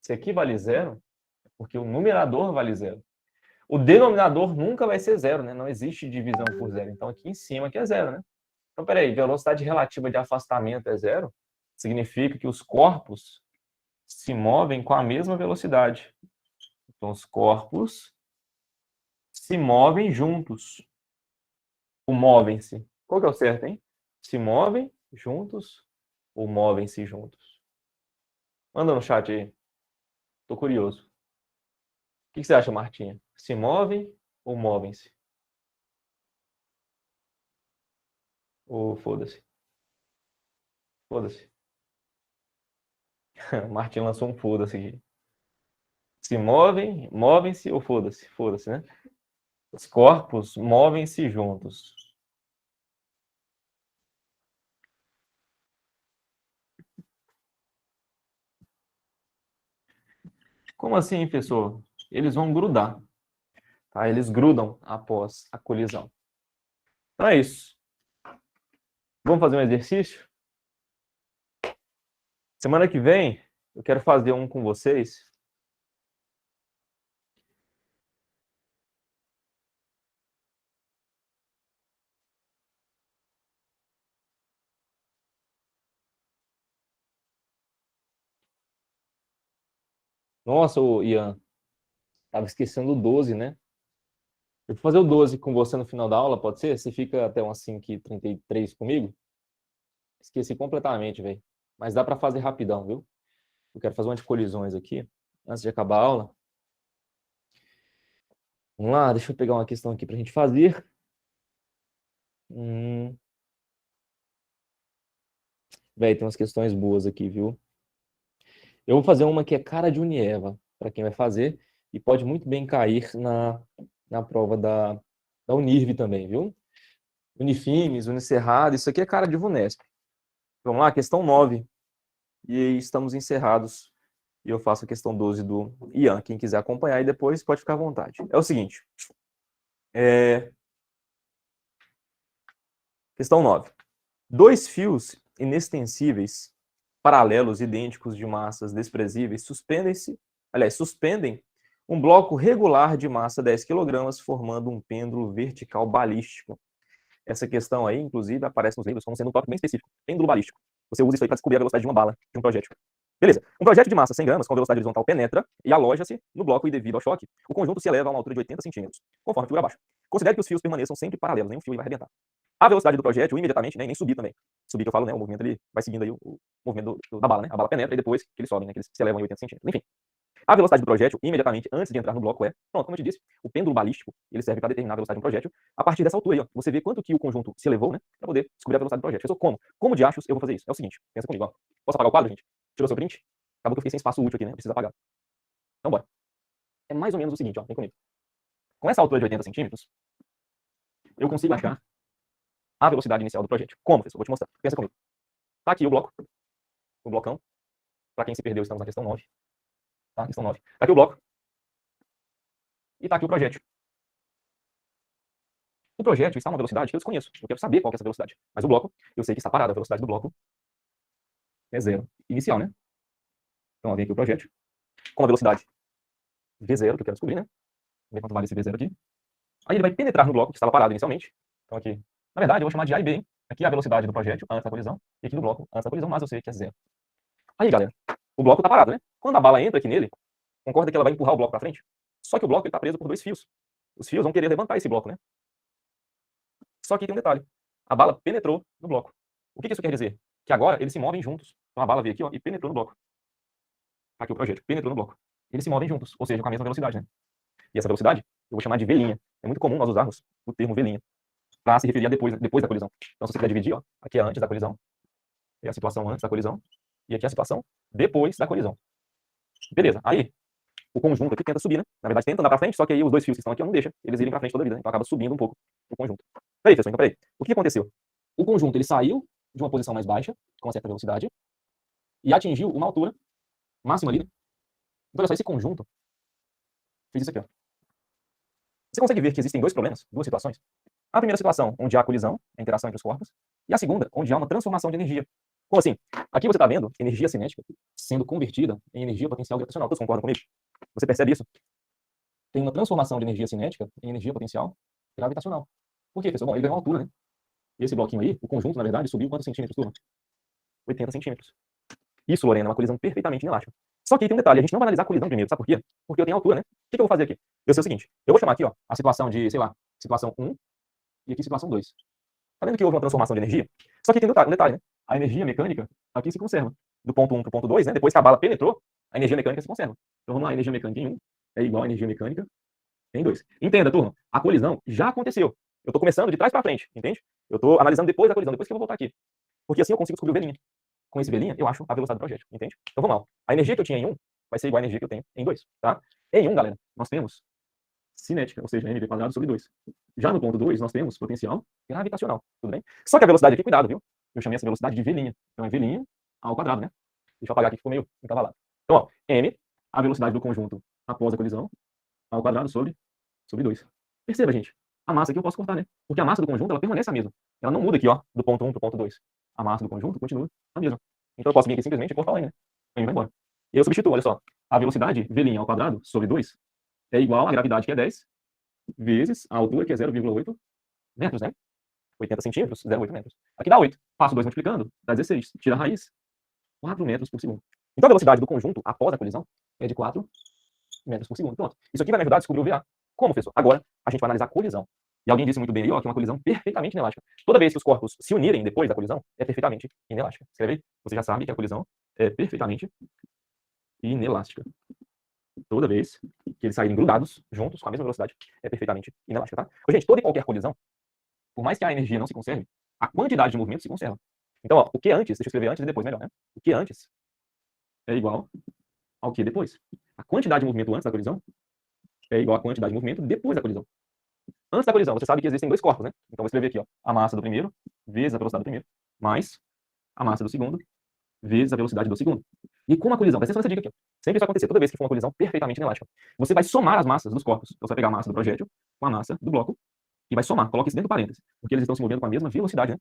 se aqui vale 0, é porque o numerador vale 0. O denominador nunca vai ser 0, né? Não existe divisão por 0. Então, aqui em cima que é 0, né? Então, peraí, velocidade relativa de afastamento é 0? Significa que os corpos se movem com a mesma velocidade. Então, os corpos se movem juntos. O movem-se. Qual que é o certo, hein? Se movem juntos ou movem-se juntos? Manda no chat aí. Tô curioso. O que você acha, Martinha? Se movem ou movem-se? Ou foda-se? Foda-se. Martinha lançou um foda-se aqui. Se movem, movem-se ou foda-se? Foda-se, né? Os corpos movem-se juntos. Como assim, professor? Eles vão grudar. Tá? Eles grudam após a colisão. Então é isso. Vamos fazer um exercício? Semana que vem, eu quero fazer um com vocês. Nossa, ô Ian, tava esquecendo o 12, né? Eu vou fazer o 12 com você no final da aula, pode ser? Você fica até umas 5h33 comigo? Esqueci completamente, velho. Mas dá para fazer rapidão, viu? Eu quero fazer umas colisões aqui, antes de acabar a aula. Vamos lá, deixa eu pegar uma questão aqui pra gente fazer. Velho, tem umas questões boas aqui, viu? Eu vou fazer uma que é cara de Unieva, para quem vai fazer, e pode muito bem cair na prova da Unirv também, viu? Unifines, Unicerrado, isso aqui é cara de VUNESP. Vamos lá, questão 9. E aí estamos encerrados. E eu faço a questão 12 do Ian. Quem quiser acompanhar e depois pode ficar à vontade. É o seguinte. Questão 9. Dois fios inextensíveis, paralelos, idênticos de massas desprezíveis, suspendem um bloco regular de massa 10 kg, formando um pêndulo vertical balístico. Essa questão aí, inclusive, aparece nos livros como sendo um tópico bem específico. Pêndulo balístico. Você usa isso aí para descobrir a velocidade de uma bala, de um projétil. Beleza. Um projétil de massa 100 gramas com velocidade horizontal penetra e aloja-se no bloco e, devido ao choque, o conjunto se eleva a uma altura de 80 centímetros, conforme a figura abaixo. Considere que os fios permaneçam sempre paralelos, nenhum fio vai arrebentar. A velocidade do projétil imediatamente, né, e nem subir também. Subir que eu falo, né, o movimento ele vai seguindo aí o movimento da bala, né? A bala penetra e depois que eles sobem, né, que eles se elevam em 80 centímetros. Enfim, a velocidade do projétil imediatamente antes de entrar no bloco é, pronto, como eu te disse, o pêndulo balístico, ele serve para determinar a velocidade de um projétil. A partir dessa altura aí, ó, você vê quanto que o conjunto se elevou, né, para poder descobrir a velocidade do projétil. Professor, como? Como de achos eu vou fazer isso? É o seguinte, pensa comigo, ó. Posso apagar o quadro, gente? Tirou seu print? Acabou que eu fiquei sem espaço útil aqui, né? Precisa apagar. Então, bora. É mais ou menos o seguinte, ó, vem comigo. Com essa altura de 80 centímetros, eu consigo achar a velocidade inicial do projétil. Como, professor? Vou te mostrar. Pensa comigo. Tá aqui o bloco, o blocão. Para quem se perdeu, estamos na questão 9. Tá? Questão 9. Tá aqui o bloco. E tá aqui o projétil. O projétil está a uma velocidade que eu desconheço. Eu quero saber qual que é essa velocidade. Mas o bloco, eu sei que está parado. A velocidade do bloco é zero. Inicial, né? Então, ó, vem aqui o projétil. Com a velocidade V0, que eu quero descobrir, né? Vamos ver quanto vale esse V0 aqui. Aí ele vai penetrar no bloco que estava parado inicialmente. Então aqui, na verdade, eu vou chamar de A e B, hein? Aqui é a velocidade do projétil antes da colisão. E aqui do bloco antes da colisão, mas eu sei que é zero. Aí, galera, o bloco está parado, né? Quando a bala entra aqui nele, concorda que ela vai empurrar o bloco para frente? Só que o bloco está preso por dois fios. Os fios vão querer levantar esse bloco, né? Só que tem um detalhe. A bala penetrou no bloco. O que isso quer dizer? Que agora eles se movem juntos. Então a bala veio aqui, ó, e penetrou no bloco. Aqui o projétil, penetrou no bloco. Eles se movem juntos, ou seja, com a mesma velocidade, né? E essa velocidade eu vou chamar de V'. É muito comum nós usarmos o termo V' para se referir a depois da colisão. Então se você quiser dividir, ó, aqui é antes da colisão, é a situação antes da colisão, e aqui é a situação depois da colisão. Beleza, aí o conjunto aqui tenta subir, né? Na verdade tenta andar para frente, só que aí os dois fios que estão aqui não deixam eles irem para frente toda a vida, né? Então acaba subindo um pouco o conjunto. Peraí, pessoal, então peraí. O que aconteceu? O conjunto ele saiu de uma posição mais baixa, com uma certa velocidade, e atingiu uma altura máxima ali, né? Então olha só, esse conjunto fez isso aqui, ó. Você consegue ver que existem dois problemas, duas situações? A primeira situação, onde há colisão, a interação entre os corpos, e a segunda, onde há uma transformação de energia. Como assim? Aqui você está vendo energia cinética sendo convertida em energia potencial gravitacional. Todos concordam comigo? Você percebe isso? Tem uma transformação de energia cinética em energia potencial gravitacional. Por quê, pessoal? Bom, ele ganhou altura, né? Esse bloquinho aí, o conjunto, na verdade, subiu quantos centímetros, turma? 80 centímetros. Isso, Lorena, é uma colisão perfeitamente inelástica. Só que tem um detalhe, a gente não vai analisar a colisão primeiro, sabe por quê? Porque eu tenho altura, né? O que eu vou fazer aqui? Eu sei o seguinte, eu vou chamar aqui, ó, a situação de, sei lá, situação 1 e aqui situação 2. Tá vendo que houve uma transformação de energia? Só que tem um detalhe, né? A energia mecânica aqui se conserva. Do ponto 1 para o ponto 2, né? Depois que a bala penetrou, a energia mecânica se conserva. Então vamos lá, a energia mecânica em 1 é igual a energia mecânica em 2. Entenda, turma, a colisão já aconteceu. Eu estou começando de trás para frente, entende? Eu estou analisando depois da colisão, depois que eu vou voltar aqui. Porque assim eu consigo descobrir o V'. Com esse V', eu acho a velocidade do projétil, entende? Então vamos lá. A energia que eu tinha em 1 vai ser igual à energia que eu tenho em 2, tá? Em 1, galera, nós temos cinética, ou seja, mv² sobre 2. Já no ponto 2, nós temos potencial gravitacional, tudo bem? Só que a velocidade aqui, cuidado, viu? Eu chamei essa velocidade de V'. Então é V' ao quadrado, né? Deixa eu apagar aqui, ficou meio encavalado. Então, ó, m, a velocidade do conjunto após a colisão, ao quadrado sobre 2. Perceba, gente, a massa aqui eu posso cortar, né? Porque a massa do conjunto, ela permanece a mesma. Ela não muda aqui, ó, do ponto 1 para o ponto 2. A massa do conjunto continua a mesma. Então eu posso vir aqui simplesmente e cortar ela, né? Aí vai embora. E eu substituo, olha só. A velocidade V' ao quadrado sobre 2 é igual à gravidade, que é 10, vezes a altura, que é 0,8 metros, né? 80 centímetros, 0,8 metros. Aqui dá 8. Passo 2 multiplicando, dá 16. Tira a raiz, 4 metros por segundo. Então a velocidade do conjunto após a colisão é de 4 metros por segundo. Pronto. Isso aqui vai me ajudar a descobrir o VA. Como, professor? Agora a gente vai analisar a colisão. E alguém disse muito bem aí, ó, que é uma colisão perfeitamente inelástica. Toda vez que os corpos se unirem depois da colisão, é perfeitamente inelástica. Escreve aí. Você já sabe que a colisão é perfeitamente inelástica. Toda vez que eles saírem grudados, juntos, com a mesma velocidade, é perfeitamente inelástica, tá? Gente, toda e qualquer colisão, por mais que a energia não se conserve, a quantidade de movimento se conserva. Então, ó, o que antes, deixa eu escrever antes e depois, melhor, né? O que antes é igual ao que depois. A quantidade de movimento antes da colisão é igual à quantidade de movimento depois da colisão. Antes da colisão, você sabe que existem dois corpos, né? Então, vou escrever aqui, ó, a massa do primeiro vezes a velocidade do primeiro, mais a massa do segundo vezes a velocidade do segundo. E com a colisão, presta atenção nessa dica aqui, ó. Sempre isso vai acontecer, toda vez que for uma colisão perfeitamente inelástica. Você vai somar as massas dos corpos. Então, você vai pegar a massa do projétil com a massa do bloco e vai somar. Coloque isso dentro do parênteses, porque eles estão se movendo com a mesma velocidade, né?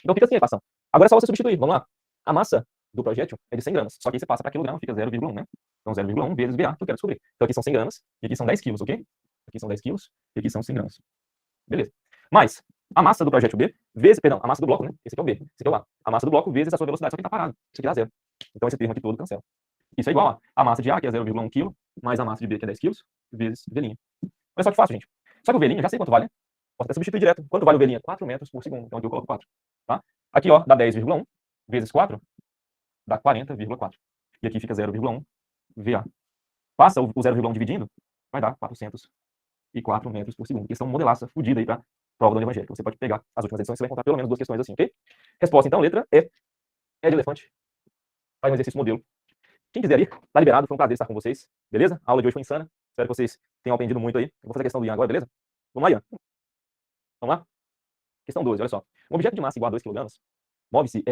Então, fica assim a equação. Agora é só você substituir. Vamos lá. A massa do projétil é de 100 gramas. Só que aí você passa para quilograma, fica 0,1, né? Então, 0,1 vezes VA, que eu quero descobrir. Então, aqui são 100 gramas e aqui são 10 quilos, ok? Aqui são 10 quilos e aqui são 100 gramas. Beleza. Mas, a massa do projétil B vezes, perdão, a massa do bloco, né? Esse aqui é o B, esse aqui é o A. A massa do bloco vezes a sua velocidade, só que tá parado. Isso aqui dá zero. Então, esse termo aqui todo cancela. Isso é igual a massa de A, que é 0,1 kg, mais a massa de B, que é 10 kg, vezes V'. Olha só que fácil, gente. Só que o V' já sei quanto vale, né? Posso até substituir direto. Quanto vale o V'? 4 metros por segundo. Então aqui eu coloco 4. Tá? Aqui, ó, dá 10,1 vezes 4, dá 40,4. E aqui fica 0,1 VA. Passa o 0,1 dividindo, vai dar 404 metros por segundo. Questão modelaça, fodida aí pra prova do ano evangélico. Você pode pegar as últimas edições, você vai encontrar pelo menos 2 questões assim, ok? Resposta, então, letra E. É de elefante. Faz um exercício modelo. Quem quiser ir, tá liberado. Foi um prazer estar com vocês. Beleza? A aula de hoje foi insana. Espero que vocês tenham aprendido muito aí. Eu vou fazer a questão do Ian agora, beleza? Vamos lá, Ian. Vamos lá? Questão 12, olha só. Um objeto de massa igual a 2 kg move-se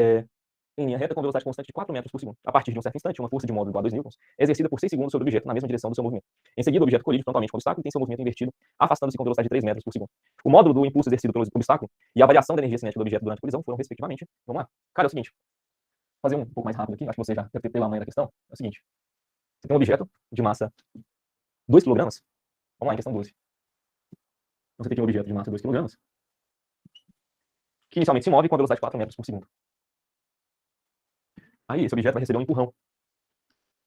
em linha reta com velocidade constante de 4 metros por segundo. A partir de um certo instante, uma força de módulo igual a 2 newtons é exercida por 6 segundos sobre o objeto na mesma direção do seu movimento. Em seguida, o objeto colide frontalmente com o obstáculo e tem seu movimento invertido, afastando-se com velocidade de 3 metros por segundo. O módulo do impulso exercido pelo obstáculo e a variação da energia cinética do objeto durante a colisão foram, respectivamente. Vamos lá. Cara, é o seguinte. Vou fazer um pouco mais rápido aqui, acho que você já deve ter pela manhã da questão. É o seguinte. Você tem um objeto de massa 2 kg. Vamos lá, em questão 12. Você tem um objeto de massa 2 kg que inicialmente se move com a velocidade de 4 metros por segundo. Aí, esse objeto vai receber um empurrão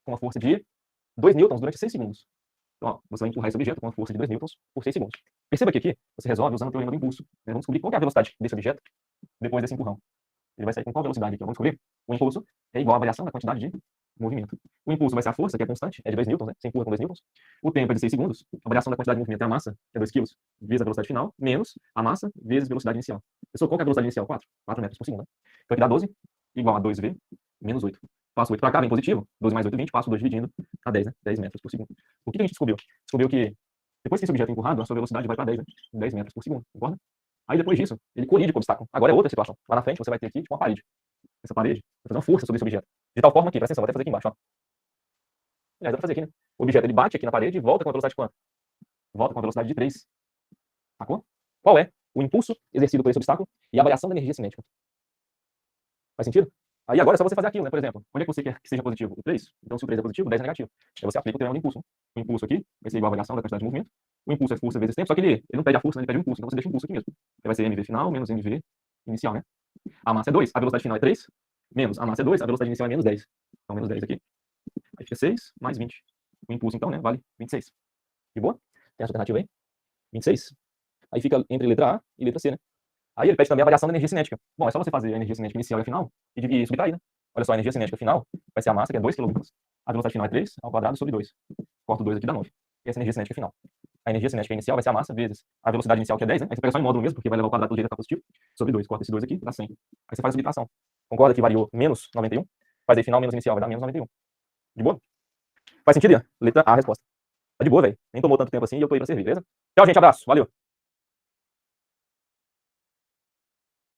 com uma força de 2 newtons durante 6 segundos. Então, ó, você vai empurrar esse objeto com uma força de 2 newtons por 6 segundos. Perceba que aqui você resolve usando o teorema do impulso. Vamos descobrir qual é a velocidade desse objeto depois desse empurrão. Ele vai sair com qual velocidade aqui? Vamos descobrir. O impulso é igual à variação da quantidade de movimento. O impulso vai ser a força, que é constante, é de 2 newtons, né? Você empurra com 2 newtons. O tempo é de 6 segundos. A variação da quantidade de movimento é a massa, que é 2 kg, vezes a velocidade final, menos a massa, vezes a velocidade inicial. Pessoal, qual que é a velocidade inicial? 4 metros por segundo, né? Então aqui dá 12, igual a 2V, menos 8. Passo 8 para cá, vem positivo. 12 mais 8, 20. Passo 2 dividindo, dá 10, né? 10 metros por segundo. O que a gente descobriu? Descobriu que depois que esse objeto é empurrado, a sua velocidade vai para 10, né? 10 metros por segundo, concorda? Aí depois disso, ele colide com o obstáculo. Agora é outra situação. Lá na frente você vai ter aqui tipo uma parede. Essa parede vai fazer uma força sobre esse objeto. De tal forma que, presta atenção, vou até fazer aqui embaixo, ó. Aliás, dá pra fazer aqui, né? O objeto ele bate aqui na parede e volta com a velocidade de quanto? Volta com a velocidade de 3. Sacou? Qual é o impulso exercido por esse obstáculo e a variação da energia cinética? Faz sentido? Aí agora é só você fazer aquilo, né? Por exemplo, onde é que você quer que seja positivo? O 3. Então, se o 3 é positivo, o 10 é negativo. Aí você aplica o teorema do impulso. O impulso aqui vai ser igual à variação da quantidade de movimento. O impulso é força vezes tempo, só que ele não pede a força, né? Ele pede o impulso. Então você deixa o impulso aqui mesmo. Aí vai ser mv final menos mv inicial, né? A massa é 2, a velocidade final é 3, menos a massa é 2, a velocidade inicial é menos 10. Então, menos 10 aqui. Aí fica 6 mais 20. O impulso, então, né, vale 26. De boa? Tem essa alternativa aí? 26. Aí fica entre letra A e letra C, né? Aí ele pede também a variação da energia cinética. Bom, é só você fazer a energia cinética inicial e a final e subtrair, né? Olha só, a energia cinética final vai ser a massa, que é 2 kg. A velocidade final é 3 ao quadrado sobre 2. Corto 2 aqui, dá 9. E essa energia cinética final. A energia cinética inicial vai ser a massa vezes a velocidade inicial, que é 10, né? Aí você pega só em módulo mesmo, porque vai levar o quadrado do jeito que tá positivo, sobre 2. Corta esse 2 aqui, dá 100. Aí você faz a subtração. Concorda que variou menos 91? Faz aí final menos inicial, vai dar menos 91. De boa? Faz sentido, Ian? Letra A, a resposta. Tá de boa, velho. Nem tomou tanto tempo assim e eu tô aí pra servir, beleza? Tchau, gente. Abraço. Valeu.